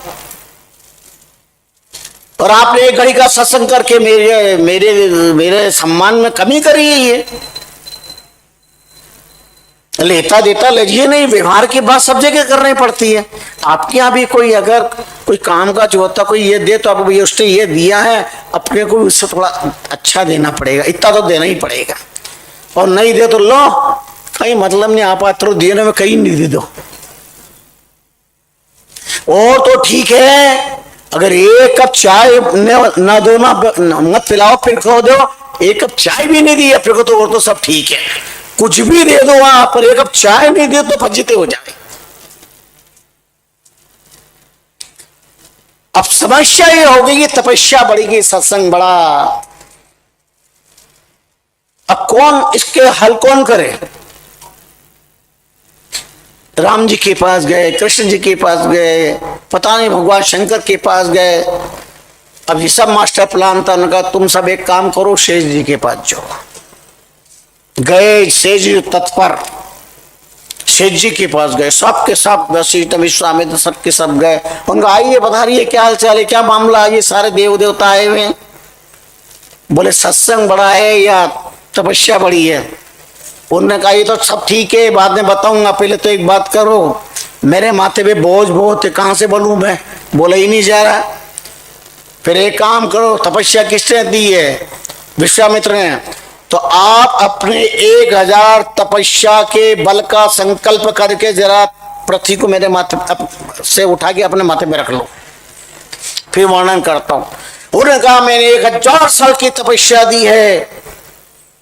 और आपने 1 घड़ी का सत्संग करके मेरे मेरे मेरे सम्मान में कमी करी है। ये लेता देता लजिए नहीं, व्यवहार की बात सब जगह करनी पड़ती है। आपके यहाँ भी कोई अगर कोई काम का जो होता कोई ये दे तो आप भैया उसने ये दिया है, अपने को उससे थोड़ा अच्छा देना पड़ेगा, इतना तो देना ही पड़ेगा। और नहीं दे तो लो, कहीं मतलब नहीं, आप आते देने में कहीं नहीं दे दो। और तो ठीक है, अगर 1 कप चाय ना दो ना मत पिलाओ, फिर खो दो, 1 कप चाय भी नहीं दी फिर को तो और तो सब ठीक है। कुछ भी दे दो वहां पर, 1 कप चाय नहीं दे तो फजीते हो जाए। अब समस्या ये हो गई, तपस्या बढ़ेगी, सत्संग बड़ा। अब कौन इसके हल कौन करे? राम जी के पास गए, कृष्ण जी के पास गए, पता नहीं भगवान शंकर के पास गए। अब ये सब मास्टर प्लान था, उन्होंने कहा तुम सब एक काम करो, शेष जी के पास जाओ। गए शेष जी तत्पर, शेष जी के पास गए, सबके सब वशिष्ठ विश्वामित्र सबके सब गए। उनका आइए बताइए क्या हाल चाल है, क्या मामला है, ये सारे देव देवता आए हुए। बोले सत्संग बड़ा है या तपस्या बड़ी है? उन्होंने कहा ये तो सब ठीक है, बाद में बताऊंगा, पहले तो एक बात करो, मेरे माथे पे बोझ बहुत है, कहां से बोलूं मैं, बोला ही नहीं जा रहा। फिर एक काम करो, तपस्या किसने दी है? विश्वामित्र ने। तो आप अपने 1000 तपस्या के बल का संकल्प करके जरा पृथ्वी को मेरे माथे से उठा के अपने माथे पे रख लो, फिर वर्णन करता हूं। उन्होंने कहा मैंने 1000 साल की तपस्या दी है,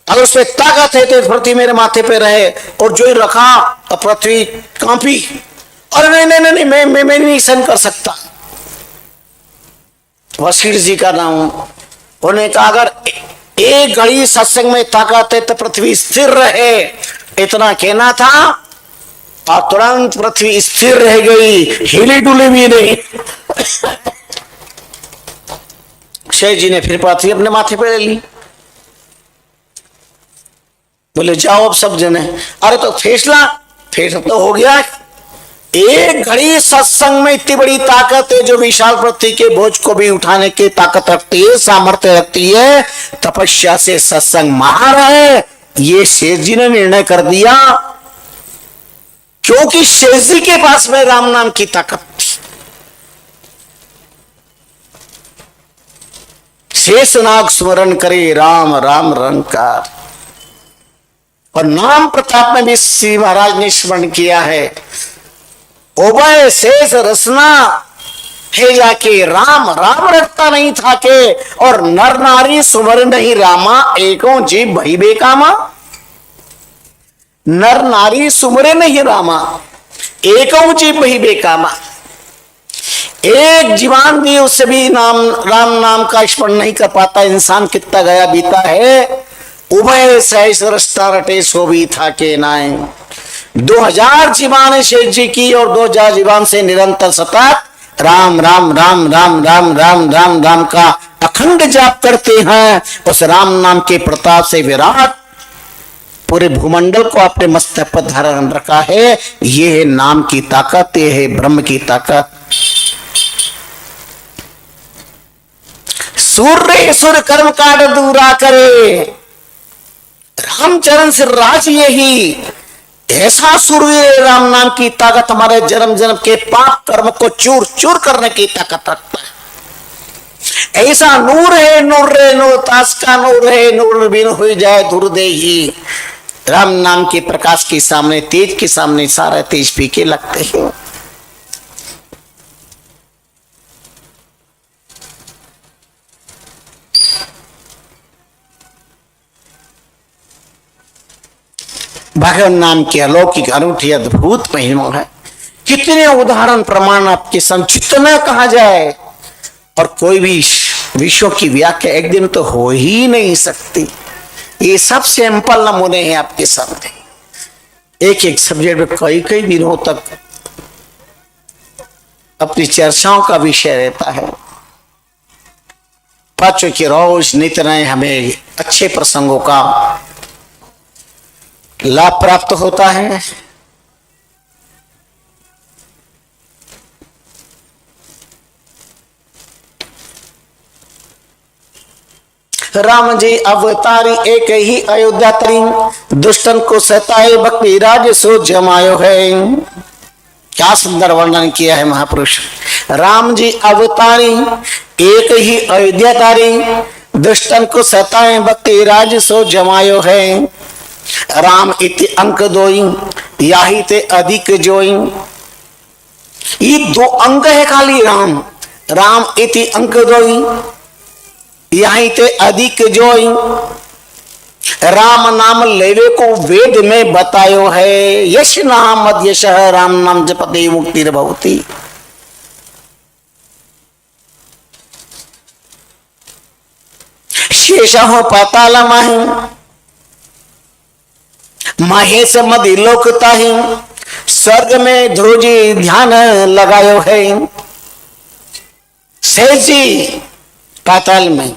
अगर उसमें ताकत है तो पृथ्वी मेरे माथे पे रहे, और जो ही रखा तो पृथ्वी कांपी। और नहीं नहीं नहीं, मैं नहीं सहन कर सकता। वशिष्ठ जी का नाम। उन्होंने कहा अगर 1 घड़ी सत्संग में ताकत है तो पृथ्वी स्थिर रहे, इतना कहना था, और तुरंत पृथ्वी स्थिर रह गई, हिली डुली भी नहीं। शेष जी ने फिर पृथ्वी अपने माथे पे ले ली। बोले जाओ अब सब जने। अरे तो फैसला तो हो गया। 1 घड़ी सत्संग में इतनी बड़ी ताकत है जो विशाल पृथ्वी के बोझ को भी उठाने की ताकत रखती है, सामर्थ्य रखती है। तपस्या से सत्संग महान है, ये शेष जी ने निर्णय कर दिया, क्योंकि शेष जी के पास में राम नाम की ताकत थी। शेष नाग स्मरण करे राम राम रंकार, और नाम प्रताप में भी श्री महाराज ने स्मरण किया है। ओबय शेष रसना है जाके, राम राम रखता नहीं था के, और नर नारी सुमर नहीं रामा, एको जीव भई बेकामा। नर नारी सुमरे नहीं रामा, एको जीव भई बेकामा। एक जीवान भी उससे भी राम नाम का स्मरण नहीं कर पाता, इंसान कितना गया बीता है। उभय सहस रस्ता रटे सो भी था के नाय। 2000 जीवान शेष जी की, और 2000 जीवान से निरंतर सतत राम राम राम राम राम राम राम राम का अखंड जाप करते हैं। उस राम नाम के प्रताप से विराट पूरे भूमंडल को अपने मस्तक पर धारण रखा है। ये है नाम की ताकत, ये है ब्रह्म की ताकत। सूर्य सुर कर्म काट दूरा करे, रामचरण से राज यही। ऐसा सूर्य राम नाम की ताकत हमारे जन्म जन्म के पाप कर्म को चूर चूर करने की ताकत रखता है। ऐसा नूर है, नूर रे नूर, तास का नूर है, नूर बिन हो जाए दूर दे ही। राम नाम के प्रकाश के सामने, तेज के सामने सारे तेज फीके लगते हैं। भगवान नाम की अलौकिक अनूठी अद्भुत महिमा है। कितने उदाहरण प्रमाण आपके संचित न कहा जाए, और कोई भी विषयों की व्याख्या एक दिन तो हो ही नहीं सकती। ये सब सैंपल नमूने हैं आपके सामने। एक एक सब्जेक्ट में कई कई दिनों तक अपनी चर्चाओं का विषय रहता है। बच्चों की रोज नित नए हमें अच्छे प्रसंगों का लाभ प्राप्त होता है। राम जी अवतारी एक ही अयोध्या तरी, दुष्टन को सताए भक्ति राज सो जमायो है। क्या सुंदर वर्णन किया है महापुरुष। राम जी अवतारी एक ही अयोध्या तारी, दुष्टन को सताए भक्ति राज सो जमायो है। राम इति अंक दोई, याही ते अधिक जोई। ये दो अंक है खाली राम। राम इति अंक दोई, यहीं ते अधिक जोई। राम नाम लेवे को वेद में बतायो है। यश नाम मद यश, राम नाम जपते मुक्ति भवति। शेष हो पाताल माही, महेश मदि लोकताही। स्वर्ग में ध्रुव जी ध्यान लगायो है। शेष जी पाताल में,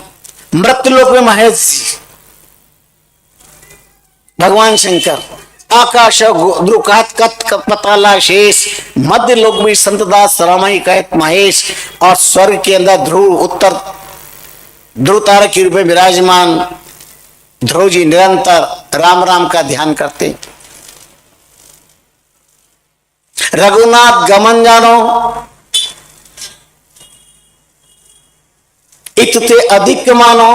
मृत्युलोक में महेश जी, भगवान शंकर। आकाश द्रुकात कत पताला शेष, मध्य लोक में संतदास रामाई कहत महेश, और स्वर्ग के अंदर ध्रुव, उत्तर ध्रुव तारा के रूप में विराजमान ध्रुव जी निरंतर राम राम का ध्यान करते। रघुनाथ गमन जानो, इतते अधिक मानो।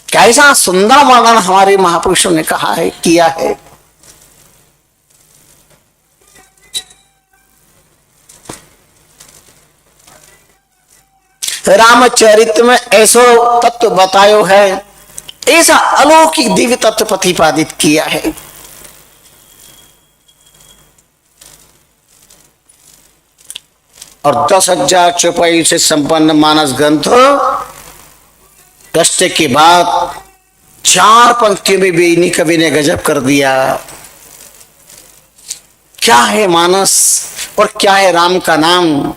कैसा सुंदर वर्णन हमारे महापुरुषों ने कहा है, किया है। रामचरित में ऐसो तत्व बतायो है, ऐसा अलौकिक दिव्य तत्व प्रतिपादित किया है। और 10,000 चौपाई से संपन्न मानस ग्रंथ कष्ट के बाद 4 पंक्तियों में बेनी कवि ने गजब कर दिया। क्या है मानस और क्या है राम का नाम।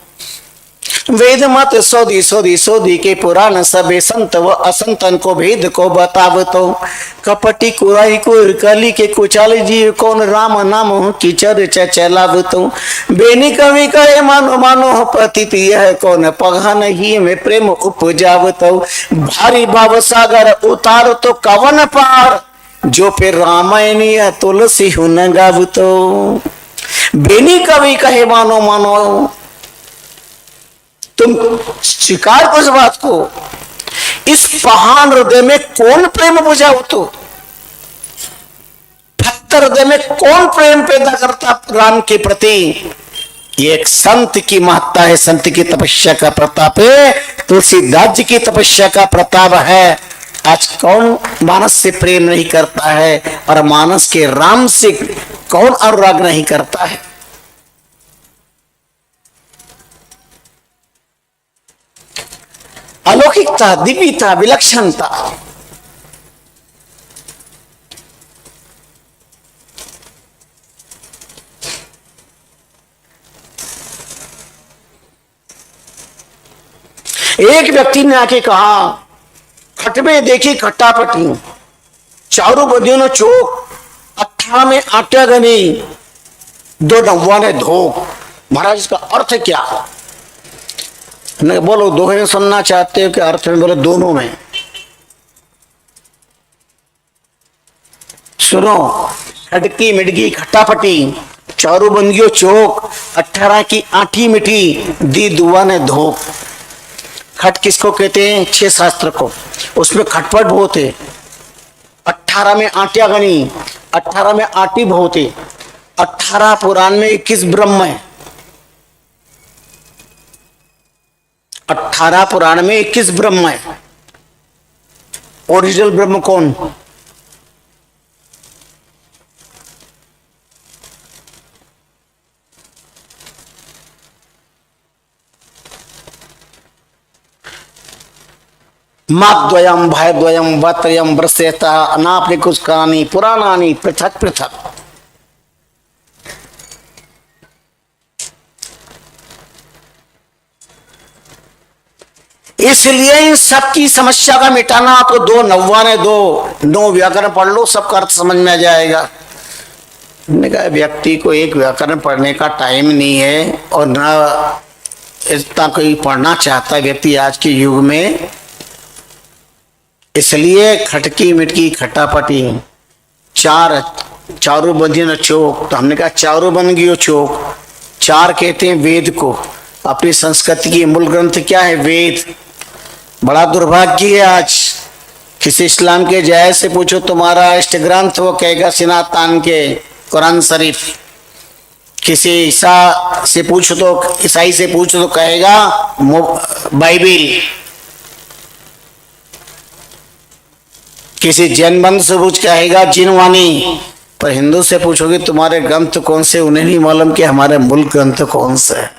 वेद मत सोधी सोधी सोधी के पुराण सबे संत व असंतन को भेद को बताव तो। कपटी कुराई कुर कली के कुचाल जीव कौन राम नाम की चर्चा चलाव तो। बेनी कवि कहे मानो मानो पतित यह कौन पगा नहीं में प्रेम उपजाव तो। भारी भाव सागर उतार तो कवन पार, जो फिर रामायण तुलसी हुन गाव तो। बेनी कवि कहे मानो मानो, तुम स्वीकार करो इस बात को। इस महान हृदय में कौन प्रेम बुझाओ तो। भक्त हृदय में कौन प्रेम पैदा करता राम के प्रति। ये एक संत की महत्ता है, संत की तपस्या का प्रताप है, तुलसीदास जी की तपस्या का प्रताप है। आज कौन मानस से प्रेम नहीं करता है, और मानस के राम से कौन अनुराग नहीं करता है। अलौकिकता, दिव्यता, विलक्षणता। एक व्यक्ति ने आके कहा, खट में देखी खट्टापटी, चारों बदियों ने चोक, 18 में आटा गनी, 2 नव्वा ने धोख। महाराज इसका अर्थ क्या। नहीं बोलो, दोहे में सुनना चाहते हो कि अर्थ में। बोलो दोनों में सुनो। खटकी मिटगी खट्टापटी, चारों बंदियों चौक, 18 की आठी मिठी, दी दुआ ने धोख। खट किसको कहते हैं, 6 शास्त्र को, उसमें खटपट बहुत है। 18 में आटिया गनी, 18 में आटी बहुत है। 18 पुराण में 21 ब्रह्म है। 18 पुराण में 21 ब्रह्म है। ओरिजिनल ब्रह्म कौन। माद्वयम भयद्वयम वत्रयम ब्रस्यता अनापनि कुछ कहानी पुराणानी पृथक पृथक। इसलिए इन सबकी समस्या का मिटाना तो 2 नव्वाने 2 व्याकरण पढ़ लो, सबका अर्थ समझ में आ जाएगा। हमने कहा व्यक्ति को एक व्याकरण पढ़ने का टाइम नहीं है और न इतना कोई पढ़ना चाहता व्यक्ति आज के युग में, इसलिए खटकी मिटकी खटापटी चारों बंधी न चौक। तो हमने कहा चारों बन गई चौक। 4 कहते हैं वेद को। अपनी संस्कृति की मूल ग्रंथ क्या है? वेद। बड़ा दुर्भाग्य है आज, किसी इस्लाम के जायज से पूछो तुम्हारा इष्ट ग्रंथ, वो कहेगा सिनातान के कुरान शरीफ। किसी ईसा से पूछो तो ईसाई से पूछो तो कहेगा बाइबिल। किसी जैन बंधु से पूछ कहेगा जिनवानी। पर हिंदू से पूछोगे तुम्हारे ग्रंथ कौन से, उन्हें नहीं मालूम कि हमारे मूल ग्रंथ कौन से है।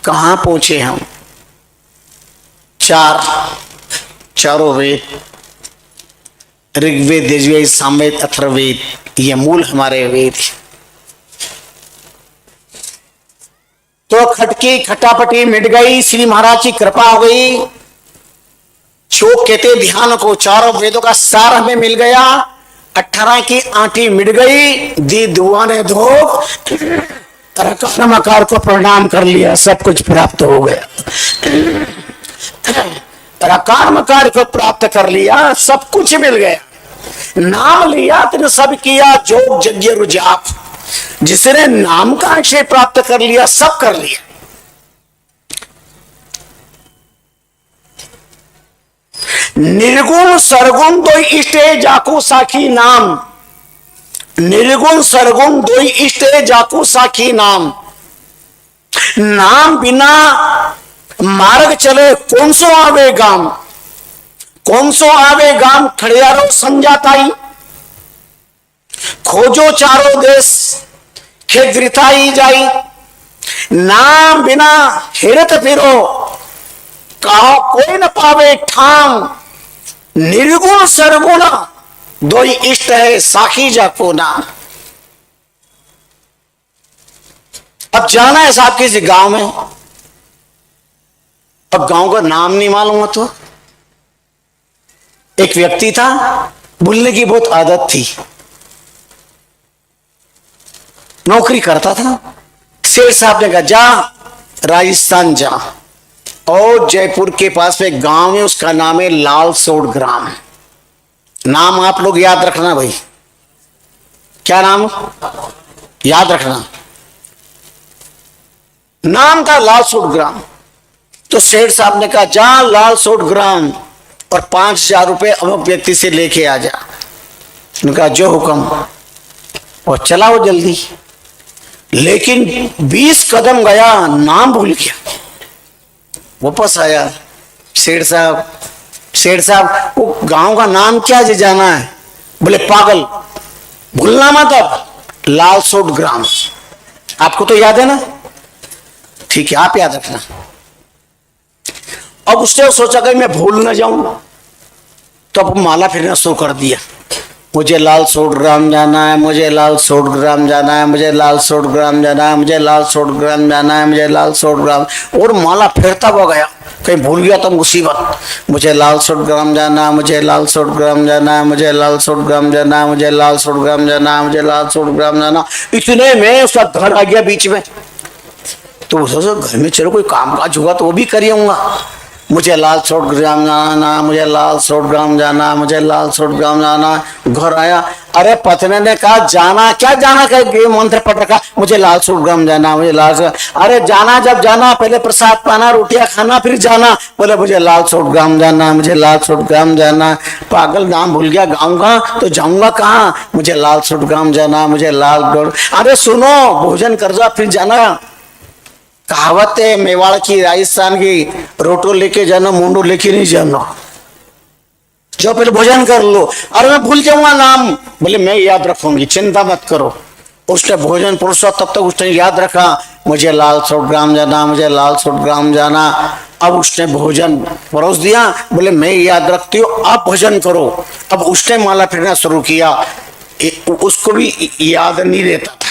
कहाँ पहुंचे हम? चारों वेद, ऋग्वेद, यजुर्वेद, सामवेद, अथर्ववेद, ये मूल हमारे वेद। तो खटकी खटापटी मिट गई, श्री महाराज की कृपा हो गई। चोक कहते ध्यान को, चारों वेदों का सार हमें मिल गया। 18 की आंटी मिट गई, दी दुआ ने धो नमकार को प्रणाम कर लिया, सब कुछ प्राप्त हो गया। रकार मकार को प्राप्त कर लिया, सब कुछ मिल गया। नाम लिया तेने सब किया, जोग यज्ञ रुजाप। जिसने नाम का आशय प्राप्त कर लिया, सब कर लिया। निर्गुण सरगुण दो इष्ट जाको साखी नाम। निर्गुण सरगुण दो इष्ट जाको साखी नाम। नाम बिना मार्ग चले कौन सो आवे गाम। कौन सो आवे गाम खड़ियारो समझाताई। खोजो चारों देश खेग्रिताई जाई। नाम बिना हिरत फिरो कहो कोई न पावे ठाम। निर्गुण सरगुण दो ही इष्ट है साखी जाको नाम। अब जाना है साहब किसी गांव में, अब गांव का नाम नहीं मालूम हो तो। एक व्यक्ति था, भूलने की बहुत आदत थी, नौकरी करता था। सेठ साहब ने कहा जा राजस्थान जा, और जयपुर के पास में एक गांव है, उसका नाम है लालसोट ग्राम। नाम आप लोग याद रखना भाई, क्या नाम याद रखना, नाम था लालसोट ग्राम। तो सेठ साहब ने कहा जा लालसोट ग्राम और 5,000 रुपए अमुक व्यक्ति से लेके आ जा। उनका जो हुक्म, और चला वो जल्दी। लेकिन 20 कदम गया, नाम भूल गया। वापस आया, सेठ साहब वो गांव का नाम क्या है जाना है? बोले पागल, भूलना मत, अब लालसोट ग्राम। आपको तो याद है ना? ठीक है, आप याद रखना। अब उसने सोचा कि मैं भूल ना जाऊं, तो अब माला फिरना शुरू कर दिया। मुझे लालसोट ग्राम जाना है, मुझे लालसोट ग्राम जाना है, मुझे लालसोट ग्राम जाना है, मुझे लालसोट ग्राम जाना है, मुझे लालसोट ग्राम। और माला फिरता हुआ गया, कहीं भूल गया तो मुसीबत। मुझे लालसोट ग्राम जाना, मुझे लालसोट ग्राम जाना, मुझे लालसोट ग्राम जाना, मुझे लालसोट ग्राम जाना, मुझे लालसोट ग्राम जाना। इतने में उसका घर आ गया बीच में। तो वो सोचा घर में चलो कोई काम काज होगा तो वो भी करिएगा। मुझे लालसोट ग्राम जाना, मुझे लालसोट ग्राम जाना, मुझे लालसोट ग्राम जाना। घर आया, अरे पत्नी ने कहा जाना क्या, जाना क्या मंत्र पढ़ रखा, मुझे लालसोट ग्राम जाना, मुझे लालसोट। अरे जाना जब जाना पहले प्रसाद पाना, रोटियां खाना, फिर जाना। बोले मुझे लालसोट ग्राम जाना, मुझे लालसोट ग्राम जाना। पागल, नाम भूल गया गाँव का, तो जाऊंगा कहाँ? मुझे लालसोट ग्राम जाना, मुझे लाल। अरे सुनो, भोजन कर जा फिर जाना। कहावत है मेवाड़ की, राजस्थान की, रोटो लेके जाना, मुंडो लेके नहीं जाना। जो पहले भोजन कर लो। अरे मैं भूल जाऊंगा नाम। बोले मैं याद रखूंगी, चिंता मत करो। उसने भोजन परोसा, तब तक उसने याद रखा मुझे लालसोट ग्राम जाना, मुझे लालसोट ग्राम जाना। अब उसने भोजन परोस दिया, बोले मैं याद रखती हूँ, आप भोजन करो। अब उसने माला फिरना शुरू किया, उसको भी याद नहीं रहता था।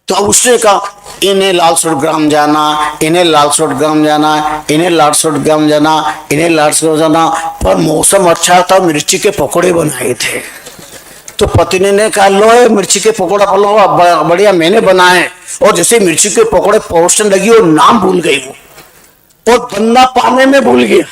तो अब उसने कहा इन्हें लालसोट ग्राम जाना, इन्हें लालसोट ग्राम जाना, इन्हें लालसोट ग्राम जाना, इन्हें लालसोट जाना। पर मौसम अच्छा था, मिर्ची के पकोड़े बनाए थे। तो पत्नी ने कहा लो ये मिर्ची के पकोड़ा लो, बढ़िया मैंने बनाए। और जैसे मिर्ची के पकोड़े परोसने लगी वो नाम भूल गई वो, और बंदा पाने में भूल गया,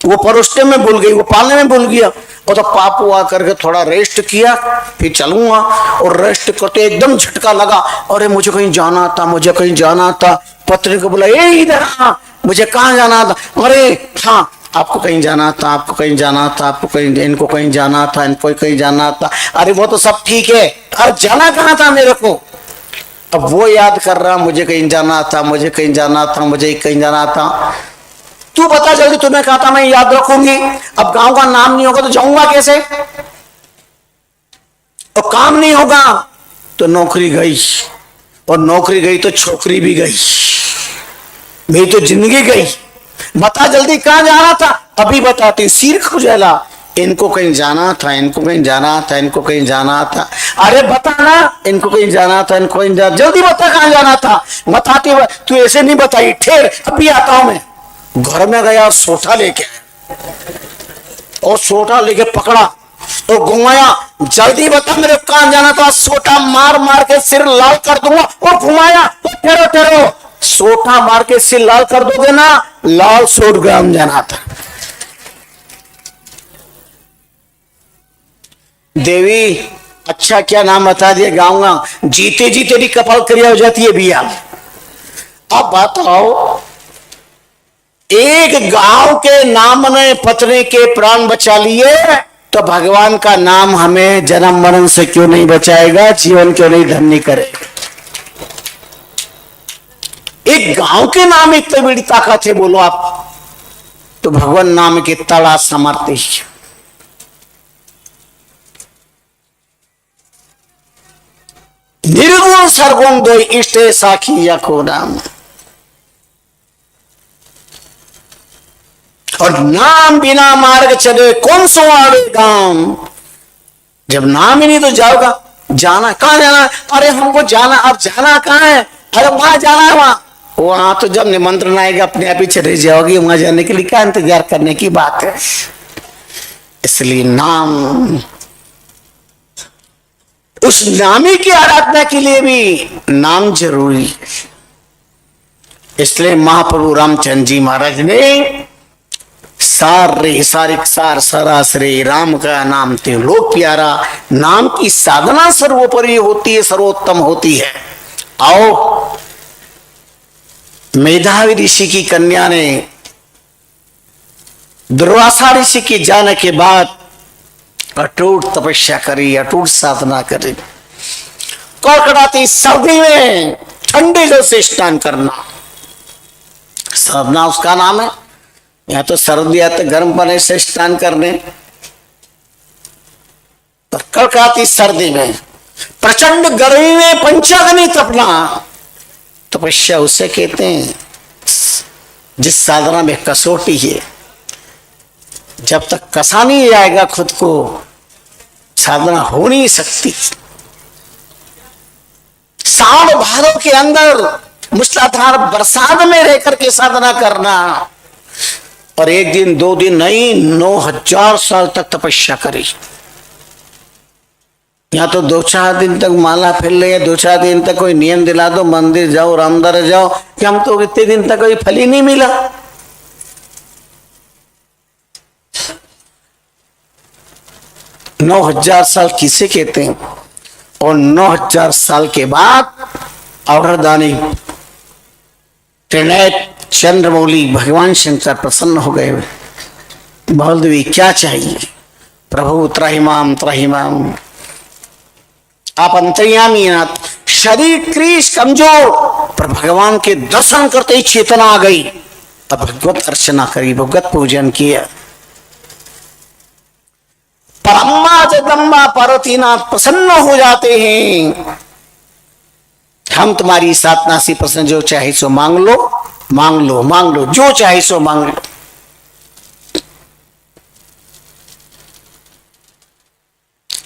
वो परोसने में भूल गई, वो पालने में भूल गया। और तो पापू आकर के थोड़ा रेस्ट किया, फिर चलूंगा। और रेस्ट करते एकदम झटका लगा, अरे मुझे कहीं जाना था, मुझे कहीं जाना था। पत्नी को बोला ए इधर आ, मुझे कहाँ जाना था? अरे हाँ आपको कहीं जाना था, आपको कहीं जाना था, आपको कहीं, इनको कहीं जाना था, इनको कहीं जाना था। अरे वो तो सब ठीक है, अरे जाना कहाँ था मेरे को? अब वो याद कर रहा मुझे कहीं जाना था, मुझे कहीं जाना था, मुझे कहीं जाना था। तू बता जल्दी, तूने कहा था मैं याद रखूंगी। अब गांव का नाम नहीं होगा तो जाऊंगा कैसे? और काम नहीं होगा तो नौकरी गई, और नौकरी गई तो छोकरी भी गई, मेरी तो जिंदगी गई। बता जल्दी कहां जाना था? अभी बताती, सिर खुजला, इनको कहीं जाना था, इनको कहीं जाना था, इनको कहीं जाना था। अरे बता ना, इनको कहीं जाना था, इनको कहीं जाना, जल्दी बता कहां जाना था। बताती, तू ऐसे नहीं बताई, ठेर अभी आता हूं मैं। घर में गया, सोटा लेके आया, और सोटा लेके पकड़ा और घुमाया, जल्दी बता मेरे कहां जाना था। सोटा मार मार के सिर लाल कर दूंगा। और घुमाया, ठहरो ठहरो, सोटा मार के सिर लाल कर दोगे ना, लालसोट ग्राम जाना था। देवी अच्छा क्या नाम बता दिया गाँव का, जीते जी तेरी कपाल क्रिया हो जाती है भैया। अब बताओ, एक गांव के नाम ने पत्नी के प्राण बचा लिए, तो भगवान का नाम हमें जन्म मरण से क्यों नहीं बचाएगा, जीवन क्यों नहीं धन्य करेगा? एक गांव के नाम इतनी बड़ी ताकत है, बोलो आप। तो भगवान नाम के तड़ा समर्थ, निर्गुण सरगुण दो इष्ट साखी यको नाम। और नाम बिना मार्ग चले कौन सो आवे गांव। जब नाम ही नहीं तो जाओगा, जाना कहां जाना? अरे हमको जाना, अब जाना कहां है? अरे वहां जाना है, वहां तो जब निमंत्रण आएगा अपने आप ही चले जाओगी। वहां जाने के लिए क्या इंतजार करने की बात है? इसलिए नाम, उस नामी की आराधना के लिए भी नाम जरूरी है। इसलिए महाप्रभु रामचंद्र जी महाराज ने सार रे सारिक सार सरासरे राम का नाम ते लोक प्यारा। नाम की साधना सर्वोपरि होती है, सर्वोत्तम होती है। आओ, मेधावी ऋषि की कन्या ने दुर्वासा ऋषि के जाने के बाद अटूट तपस्या करी, अटूट साधना करी। कड़कड़ाती सर्दी में ठंडे जल से स्नान करना, साधना उसका नाम है। या तो सर्दी या तो गर्म पानी से स्नान करने, पर कड़कड़ाती सर्दी में, प्रचंड गर्मी में पंचाग्नि तपना, तपस्या उसे कहते हैं जिस साधना में कसौटी है। जब तक कसा नहीं जाएगा खुद को, साधना हो नहीं सकती। सावन भादों के अंदर मूसलाधार बरसात में रहकर के साधना करना, और एक दिन दो दिन नहीं, 9000 साल तक तपस्या करी। या तो 2-4 दिन तक माला फिर ले, 2-4 दिन तक कोई नियम दिला दो, मंदिर जाओ, रामदर जाओ, कि हम तो इतने दिन तक कोई फल ही नहीं मिला। 9000 साल किसे कहते हैं? और 9000 साल के बाद अवरदानी त्रिनेत्र चंद्रमौली भगवान शंकर प्रसन्न हो गए। बलदेवी क्या चाहिए? प्रभु त्राहिमाम त्राहिमाम, आप अंतर्यामी नाथ। शरीर क्रीश कमजोर, पर भगवान के दर्शन करते ही चेतना आ गई। अब भगवत अर्चना करी, भगवत पूजन किया। परम्मा जगदम्बा पार्वतीनाथ प्रसन्न हो जाते हैं। हम तुम्हारी साधना से प्रसन्न, जो चाहे सो मांग लो, मांग लो, मांग लो, जो चाहे सो मांग लो।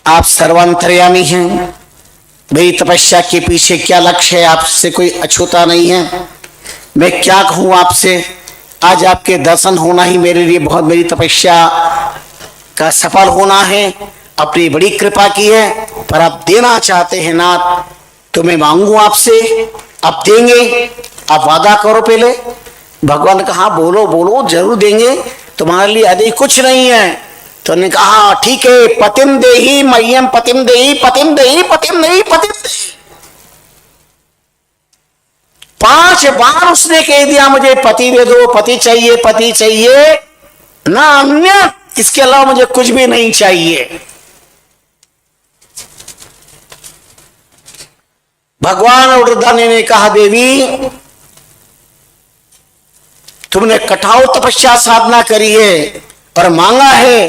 आप सर्वांतर्यामी हैं, मेरी तपस्या के पीछे क्या लक्ष्य है, आपसे कोई अछूता नहीं है। मैं क्या कहूं आपसे, आज आपके दर्शन होना ही मेरे लिए बहुत, मेरी तपस्या का सफल होना है। अपनी बड़ी कृपा की है, पर आप देना चाहते हैं नाथ, तो मैं मांगू आपसे, आप देंगे? आप वादा करो पहले। भगवान ने कहा बोलो बोलो, जरूर देंगे, तुम्हारे लिए अधिक कुछ नहीं है। तो ने कहा ठीक है, पतिम देही मह्यम, पतिम देही, पतिम देही, पतिम देही, पतिम देही। 5 बार उसने कह दिया मुझे पति दे दो, पति चाहिए, पति चाहिए, ना अन्य, इसके अलावा मुझे कुछ भी नहीं चाहिए। भगवान उर्धानी ने कहा देवी, तुमने कठोर तपस्या साधना करी है और मांगा है,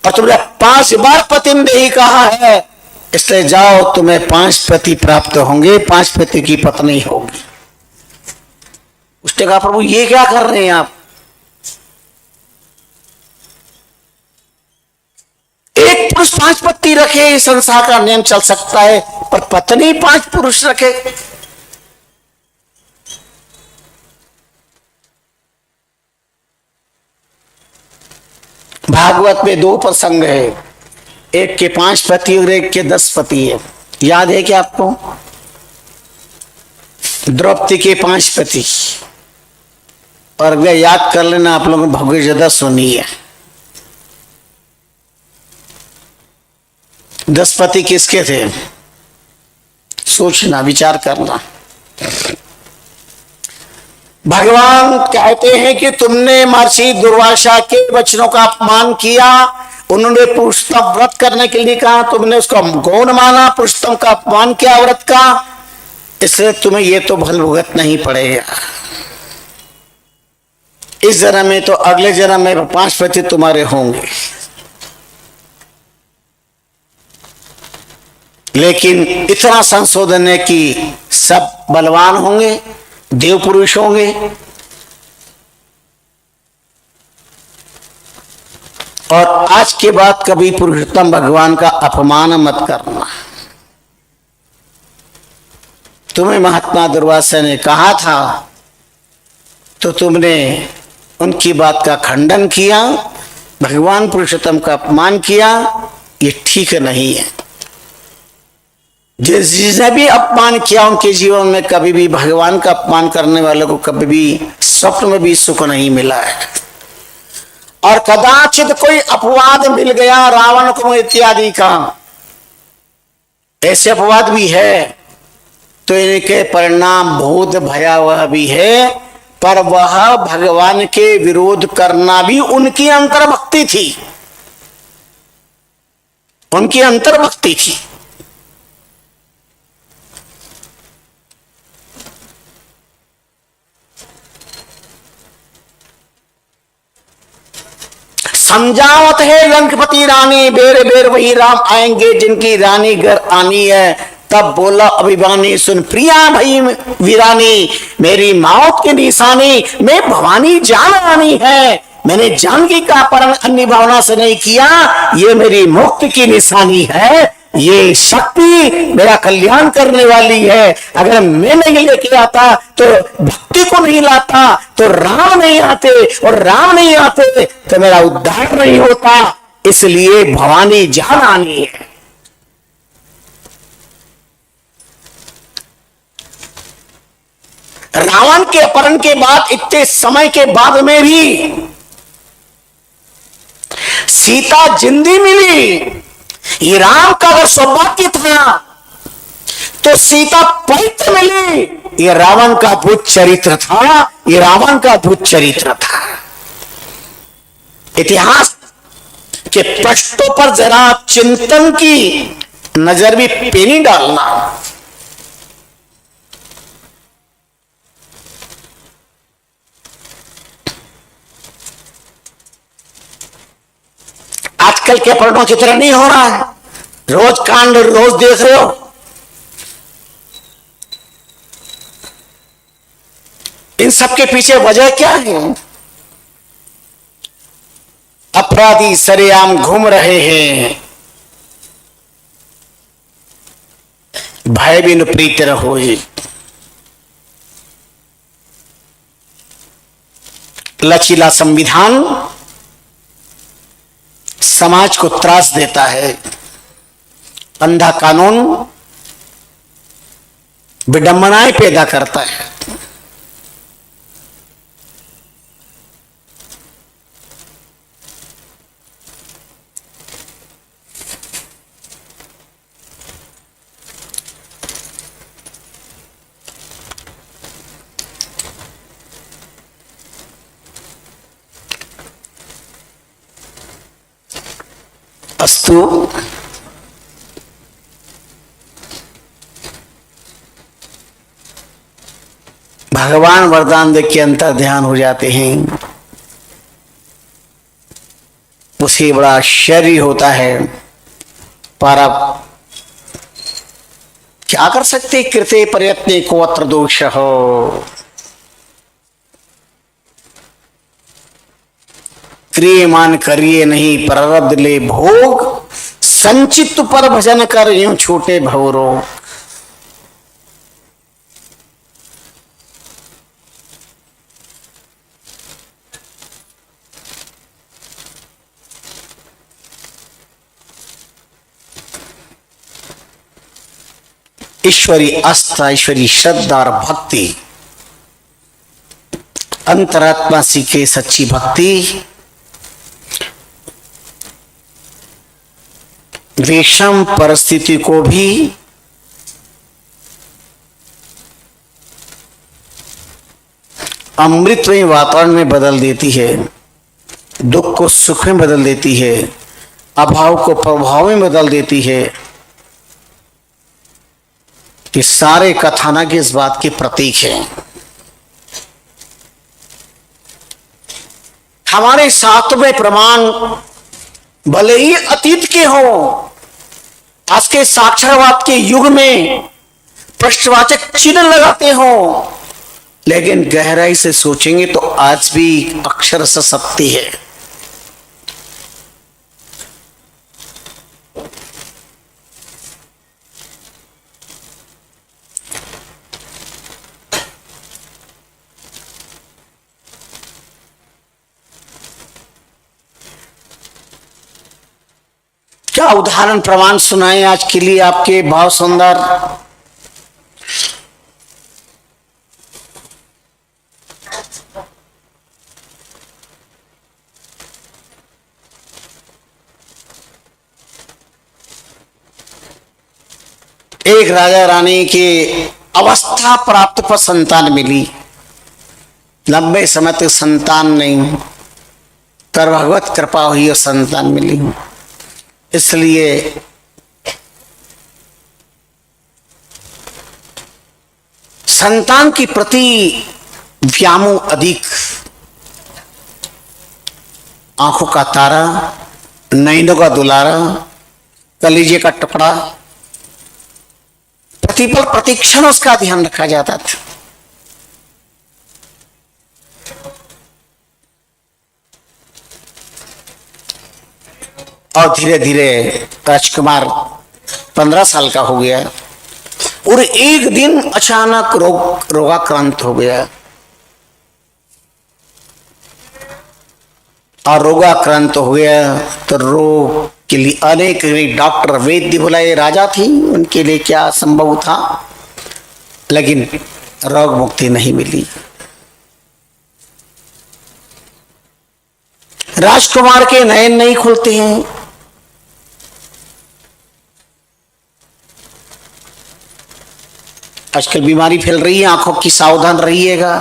और तुमने 5 बार पतिम देही कहा है, इसलिए जाओ, तुम्हें 5 पति प्राप्त होंगे, 5 पति की पत्नी होगी। उसने कहा प्रभु ये क्या कर रहे हैं आप? एक पुरुष 5 पत्नी रखे, संसार का नियम चल सकता है, पर पत्नी 5 पुरुष रखे। भागवत में 2 प्रसंग है, एक के 5 पति और एक के 10 पति है। याद है क्या आपको? द्रौपदी के 5 पति, और वे याद कर लेना, आप लोगों ने भगवत गीता सुनी है। 10 पति किसके थे? सोचना, विचार करना। भगवान कहते हैं कि तुमने महर्षि दुर्वासा के वचनों का अपमान किया, उन्होंने पुरुषोत्तम व्रत करने के लिए कहा, तुमने उसको गौण माना, पुरुषोत्तम का अपमान किया व्रत का, इसलिए तुम्हें ये तो भल भुगत नहीं पड़ेगा। इस जन्म में तो अगले जन्म में 5 पति तुम्हारे होंगे। लेकिन इतना संशोधन है कि सब बलवान होंगे, देव पुरुष होंगे, और आज के बाद कभी पुरुषोत्तम भगवान का अपमान मत करना। तुम्हें महात्मा दुर्वासा ने कहा था, तो तुमने उनकी बात का खंडन किया, भगवान पुरुषोत्तम का अपमान किया, ये ठीक नहीं है। जिसने भी अपमान किया, उनके जीवन में कभी भी भगवान का अपमान करने वालों को कभी भी स्वप्न में भी सुख नहीं मिला है। और कदाचित कोई अपवाद मिल गया रावण को इत्यादि का, ऐसे अपवाद भी है, तो इनके परिणाम बहुत भयावह भी है, पर वह भगवान के विरोध करना भी उनकी अंतर्भक्ति थी, उनकी अंतर्भक्ति थी। समझावत है लंकपति रानी, बेर बेर वही राम आएंगे जिनकी रानी घर आनी है। तब बोला अभिमानी, सुन प्रिया भई वीरानी, मेरी मौत की निशानी मैं भवानी जान आनी है। मैंने जानकी का परण अन्य भावना से नहीं किया, ये मेरी मुक्ति की निशानी है, ये शक्ति मेरा कल्याण करने वाली है। अगर मैं नहीं लेके आता, तो भक्ति को नहीं लाता, तो राम नहीं आते, और राम नहीं आते तो मेरा उद्धार नहीं होता। इसलिए भवानी जान आनी है। रावण के अपहरण के बाद, इतने समय के बाद में भी सीता जिंदी मिली। ये राम का अगर सौभाग्य था तो सीता पवित्र मिली। ये रावण का अद्भुत चरित्र था, ये रावण का अद्भुत चरित्र था। इतिहास के पृष्ठों पर जरा चिंतन की नजर भी पेनी डालना। आजकल के अपहरणों की तरह नहीं हो रहा है, रोज कांड रोज देख रहे हो। इन सब के पीछे वजह क्या है? अपराधी सरेआम घूम रहे हैं, भय बिनु प्रीति रहोई। लचीला संविधान समाज को त्रास देता है, अंधा कानून विडंबनाएं पैदा करता है। अस्तु, भगवान वरदान देख के अंतर ध्यान हो जाते हैं, उसे बड़ा आश्चर्य होता है। पर अब क्या कर सकते, कृते प्रयत्ने को अत्र दोष हो। क्रियमान करिए नहीं प्रारब्ध ले भोग, संचित पर भजन कर यूं छोटे भवरो। ईश्वरी आस्था, ईश्वरी श्रद्धा और भक्ति, अंतरात्मा सीखे सच्ची भक्ति विषम परिस्थिति को भी अमृतमय वातावरण में बदल देती है, दुख को सुख में बदल देती है, अभाव को प्रभाव में बदल देती है। ये सारे कथानक इस बात के प्रतीक हैं। हमारे सातवें प्रमाण भले ही अतीत के हो, आज के साक्षरवाद के युग में प्रश्नवाचक चिन्ह लगाते हो, लेकिन गहराई से सोचेंगे तो आज भी अक्षर सत्य है। क्या उदाहरण प्रमाण सुनाए आज के लिए आपके भाव सुंदर। एक राजा रानी के अवस्था प्राप्त पर संतान मिली, लंबे समय तक संतान नहीं, पर भगवत कृपा हुई और संतान मिली। इसलिए संतान के प्रति व्यामोह अधिक, आंखों का तारा, नैनों का दुलारा, कलीजे का टुकड़ा, प्रतिपल प्रतिक्षण उसका ध्यान रखा जाता था। और धीरे धीरे राजकुमार 15 साल का हो गया और एक दिन अचानक रोगाक्रांत हो गया। और रोगाक्रांत हो गया तो रोग के लिए अनेक डॉक्टर वैद्य बुलाए, राजा थी, उनके लिए क्या संभव था, लेकिन रोग मुक्ति नहीं मिली। राजकुमार के नयन नहीं खुलते हैं। आजकल बीमारी फैल रही है, आंखों की सावधान रहिएगा।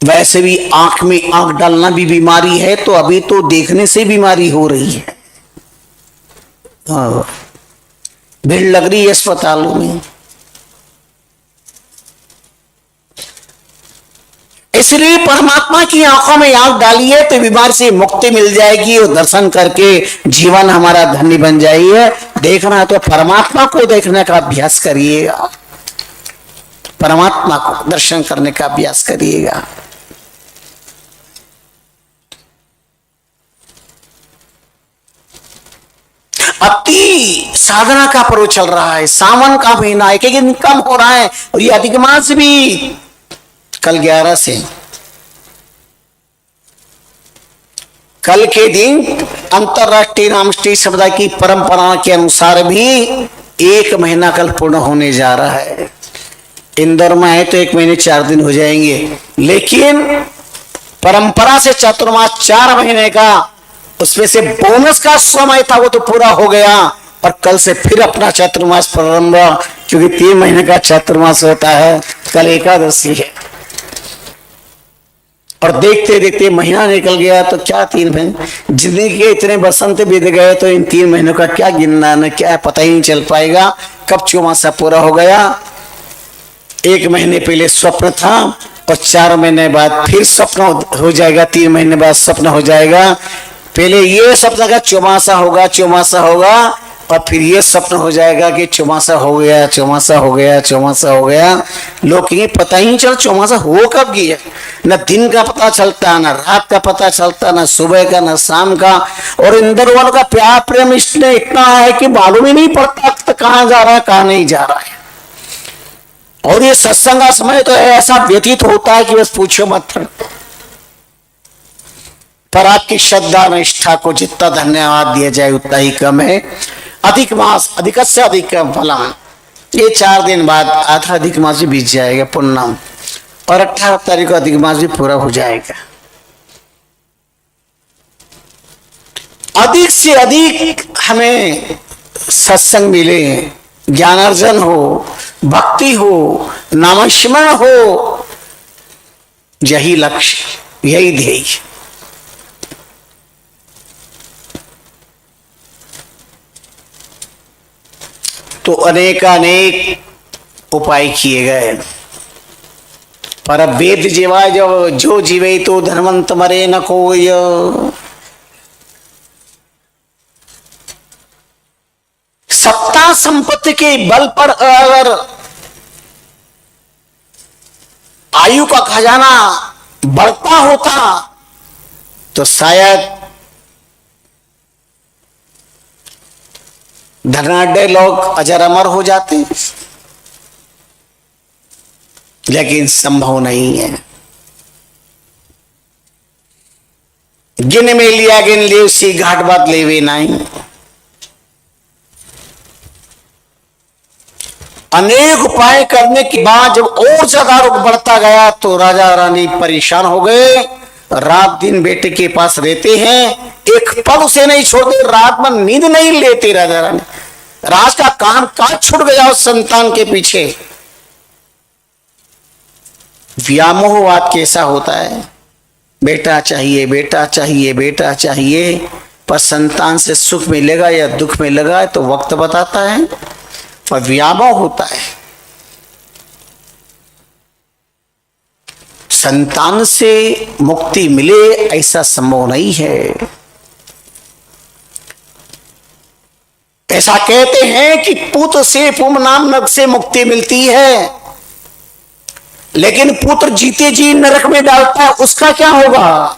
वैसे भी आंख में आंख डालना भी बीमारी है, तो अभी तो देखने से बीमारी हो रही है। भीड़ लग रही है अस्पतालों में। इसलिए परमात्मा की आंखों में आंख डालिए तो बीमारी से मुक्ति मिल जाएगी और दर्शन करके जीवन हमारा धन्य बन जाइए। देखना तो परमात्मा को देखने का अभ्यास करिएगा, परमात्मा को दर्शन करने का अभ्यास करिएगा। अति साधना का पर्व चल रहा है, सावन का महीना एक एक दिन कम हो रहा है, और ये अधिक मास भी कल 11 से, कल के दिन अंतरराष्ट्रीय रामष्टी समुदाय की परंपरा के अनुसार भी 1 महीना कल पूर्ण होने जा रहा है। इंदौर में है तो 1 महीने 4 दिन हो जाएंगे, लेकिन परंपरा से चातुर्मास 4 महीने का, उसमें से बोनस का समय था वो तो पूरा हो गया, और कल से फिर अपना चातुर्मास प्रारंभ, क्योंकि 3 महीने का चातुर्मास होता है। कल एकादशी है, और देखते देखते महीना निकल गया तो क्या 3 महीने, जिंदगी के इतने बसंत बीत गए, तो इन 3 महीनों का क्या गिनना न क्या पता ही नहीं चल पाएगा कब चौमासा पूरा हो गया। 1 महीने पहले स्वप्न था, और 4 महीने बाद फिर स्वप्न हो जाएगा, 3 महीने बाद स्वप्न हो जाएगा। पहले ये स्वप्न का चौमासा होगा, चौमासा होगा, और फिर ये स्वप्न हो जाएगा कि चौमासा हो गया, चौमासा हो गया, चौमासा हो गया। लोग कहेंगे पता ही नहीं चल चौमासा हो कब गया, न दिन का पता चलता, न रात का पता चलता, न सुबह का, न शाम का। और इंदौर वालों का प्यार प्रेम इसमें इतना है कि मालूम ही नहीं पड़ता तो कहाँ जा रहा है कहाँ नहीं जा रहा है। और ये सत्संग का समय तो ऐसा व्यतीत होता है कि बस पूछो मत। पर आपकी श्रद्धा निष्ठा को जितना धन्यवाद दिया जाए उतना ही कम है। अधिक मास, अधिक से अधिक फलान, ये 4 दिन बाद आधा अधिक मास भी बीत जाएगा पूर्णम, और 18 तारीख को अधिक मास भी पूरा हो जाएगा। अधिक से अधिक हमें सत्संग मिले, ज्ञानार्जन हो, भक्ति हो, नामस्मरण हो, यही लक्ष्य, यही ध्येय। तो अनेक उपाय किए गए, पर वेद जीवा जो जीवे तो धनवंत मरे न कोय। सत्ता संपत्ति के बल पर अगर आयु का खजाना बढ़ता होता तो शायद धनाढ़ लोग अजर अमर हो जाते, लेकिन संभव नहीं है। गिन में लिया गिन ले उसी घाट बात लेवे नहीं। अनेक उपाय करने के बाद जब और ज्यादा रोग बढ़ता गया तो राजा रानी परेशान हो गए। रात दिन बेटे के पास रहते हैं, एक पल उसे नहीं छोड़ते, रात में नींद नहीं लेते राजा रानी। राज का काम काज छूट गया उस संतान के पीछे। व्यामोहवाद कैसा होता है, बेटा चाहिए, बेटा चाहिए, बेटा चाहिए, पर संतान से सुख मिलेगा या दुख मिलेगा तो वक्त बताता है, पर व्यामोह होता है। संतान से मुक्ति मिले ऐसा संभव नहीं है। ऐसा कहते हैं कि पुत्र से पुमनाम नरक से मुक्ति मिलती है, लेकिन पुत्र जीते जी नरक में डालता है, उसका क्या होगा?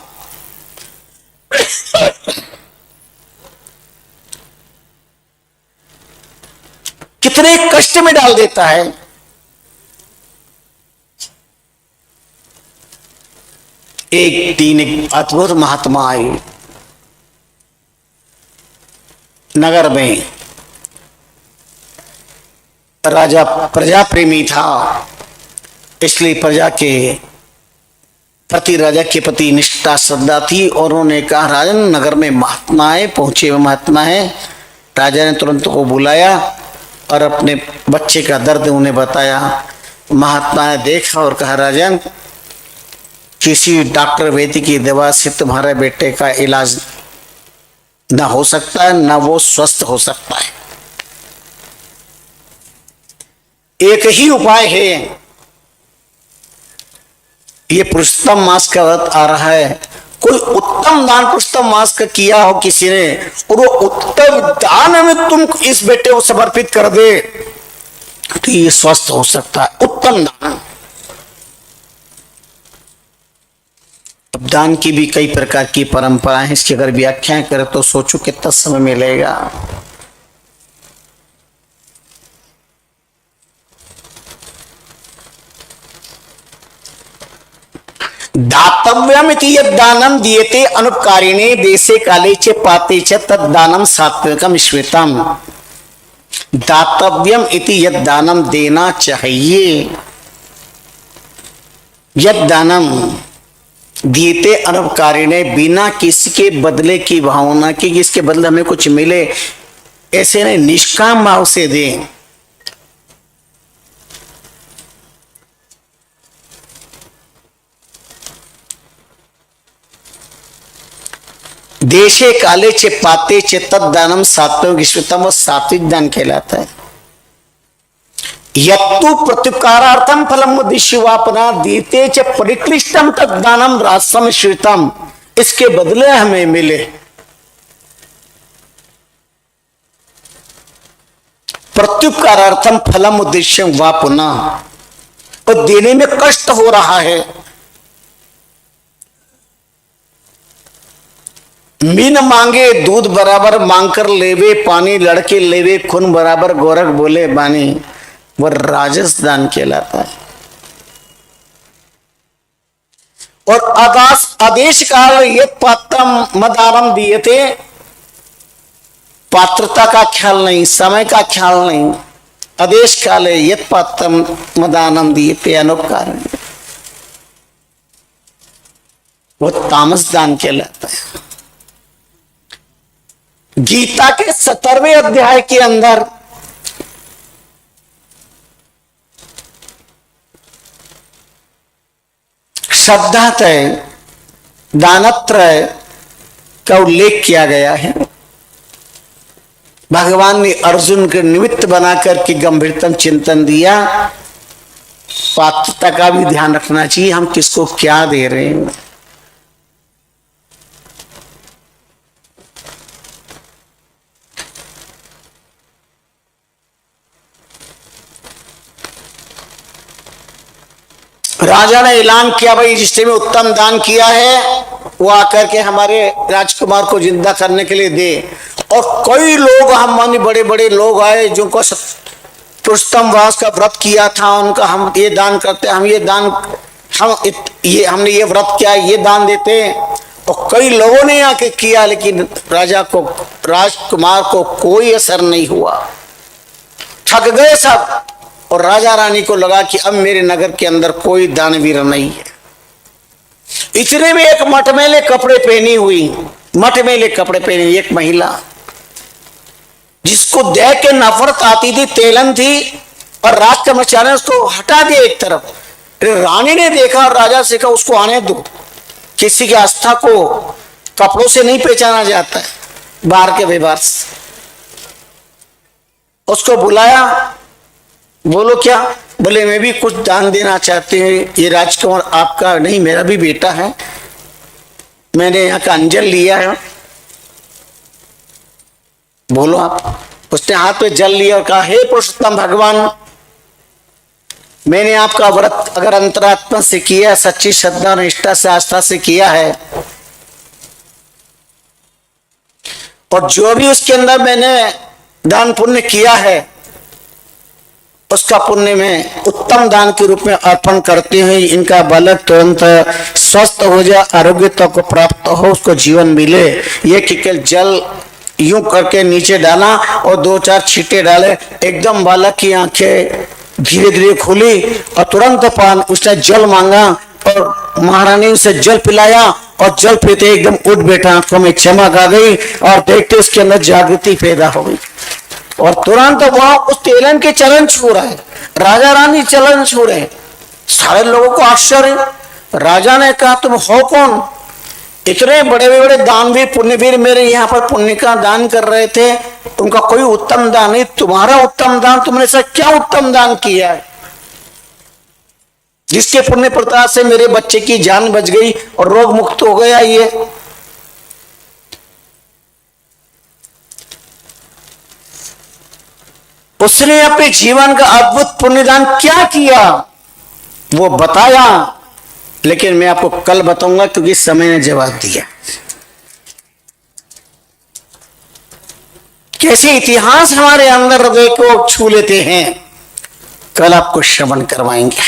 कितने कष्ट में डाल देता है। एक दिन एक अद्भुत महात्मा आए नगर में। राजा प्रजा प्रेमी था, इसलिए प्रजा के प्रति, राजा के प्रति निष्ठा श्रद्धा थी, और उन्होंने कहा राजन नगर में महात्मा है, पहुंचे हुए महात्मा है। राजा ने तुरंत को बुलाया और अपने बच्चे का दर्द उन्हें बताया। महात्मा ने देखा और कहा राजन, किसी डॉक्टर वैद्य की दवा से तुम्हारे बेटे का इलाज ना हो सकता है, ना वो स्वस्थ हो सकता है। एक ही उपाय है, ये पुरुषोत्तम मास का व्रत आ रहा है, कोई उत्तम दान पुरुषोत्तम मास का किया हो किसी ने, और वो उत्तम दान में तुम इस बेटे को समर्पित कर दे तो ये स्वस्थ हो सकता है। उत्तम दान। अब दान की भी कई प्रकार की परंपराएं हैं, इसकी अगर व्याख्याएं करें तो सोचो कितना समय मिलेगा। दातव्यम इति यद दानम दीयते अनुपकारिणे देशे काले च पाते च तद दानम सात्विकम श्वेतम। दातव्यम इति यद दानम देना चाहिए, यद दानम दीयते अनुपकारिणे बिना किसी के बदले की भावना की, इसके बदले हमें कुछ मिले, ऐसे नहीं, निष्काम भाव से दें। देशे काले चे पाते चे तद दानम सात्विक श्वेतम, वो सात्विक दान कहलाता है। यत्तु प्रत्युपकारार्थम फलम उद्देश्यवापना दीते च परिक्लिष्टम तद दानम रासम श्वेतम, इसके बदले हमें मिले। प्रत्युपकारार्थम फलम उद्देश्य वापना, और देने में कष्ट हो रहा है। मीन मांगे दूध बराबर मांग कर लेवे पानी, लड़के लेवे खून बराबर गोरख बोले बानी, वह राजस दान कहलाता है। और आदेश काल ये पात्रम मदारम दिए थे, पात्रता का ख्याल नहीं, समय का ख्याल नहीं। आदेश काल है यत पात्रम मदानम दिए थे अनुपकार, वो तामस दान कहलाता है। गीता के 17वें अध्याय के अंदर श्रद्धात्रय दानत्रय का उल्लेख किया गया है। भगवान ने अर्जुन के निमित्त बनाकर के गंभीरतम चिंतन दिया। पात्रता का भी ध्यान रखना चाहिए, हम किसको क्या दे रहे हैं। राजा ने ऐलान किया, भाई जिसने में उत्तम दान किया है वो आकर के हमारे राजकुमार को जिंदा करने के लिए दे। और कई लोग, हम मानी बड़े बड़े लोग आए जिनको पुरुषोत्तम वास का व्रत किया था, उनका हम ये दान करते, हम ये दान, हमने ये व्रत किया, ये दान देते। और कई लोगों ने आके किया, लेकिन राजा को, राजकुमार को कोई असर नहीं हुआ, ठग गए सब। और राजा रानी को लगा कि अब मेरे नगर के अंदर कोई दानवीर नहीं है। इतने में एक मटमैले कपड़े पहनी हुई, मटमैले कपड़े पहनी एक महिला, जिसको देख के नफरत आती थी, तेलन थी, और राज कर्मचारी ने उसको हटा दिया एक तरफ। रानी ने देखा और राजा से कहा उसको आने दो, किसी की आस्था को कपड़ों से नहीं पहचाना जाता है, बाहर के व्यवहार से। उसको बुलाया, बोलो क्या? बोले मैं भी कुछ दान देना चाहते हैं। ये राजकुमार आपका नहीं, मेरा भी बेटा है, मैंने यहाँ का अंजल लिया है, बोलो आप। उसने हाथ पे जल लिया और कहा, हे पुरुषोत्तम भगवान, मैंने आपका व्रत अगर अंतरात्मा से किया, सच्ची श्रद्धा और निष्ठा से, आस्था से किया है, और जो भी उसके अंदर मैंने दान पुण्य किया है, उसका पुण्य में उत्तम दान के रूप में अर्पण करते हैं। इनका बालक तुरंत स्वस्थ हो जाए, आरोग्यता को प्राप्त हो, उसको जीवन मिले। ये केवल जल यूं करके नीचे डाला और 2-4 छींटे डाले, एकदम बालक की आंखें धीरे धीरे खुली और तुरंत पान, उसने जल मांगा और महारानी उसे जल पिलाया, और जल पीते एकदम उठ बैठा, आंखों में चमक आ गई और देखते उसके अंदर जागृति पैदा हो गई। और तुरंत वहां उस तेलन के चरण छू रहे, राजा रानी चरण छू रहे। सारे लोगों को आश्चर्य। राजा ने कहा, तुम हो कौन? इतने बड़े बड़े दानवीर पुण्यवीर मेरे यहाँ पर पुण्य का दान कर रहे थे, उनका कोई उत्तम दान नहीं, तुम्हारा उत्तम दान, तुमने ऐसा क्या उत्तम दान किया है जिसके पुण्य प्रताप से मेरे बच्चे की जान बच गई और रोग मुक्त हो गया? ये उसने अपने जीवन का अद्भुत पुण्यदान क्या किया वो बताया, लेकिन मैं आपको कल बताऊंगा, क्योंकि समय ने जवाब दिया। कैसे इतिहास हमारे अंदर हृदय को छू लेते हैं, कल आपको श्रवण करवाएंगे।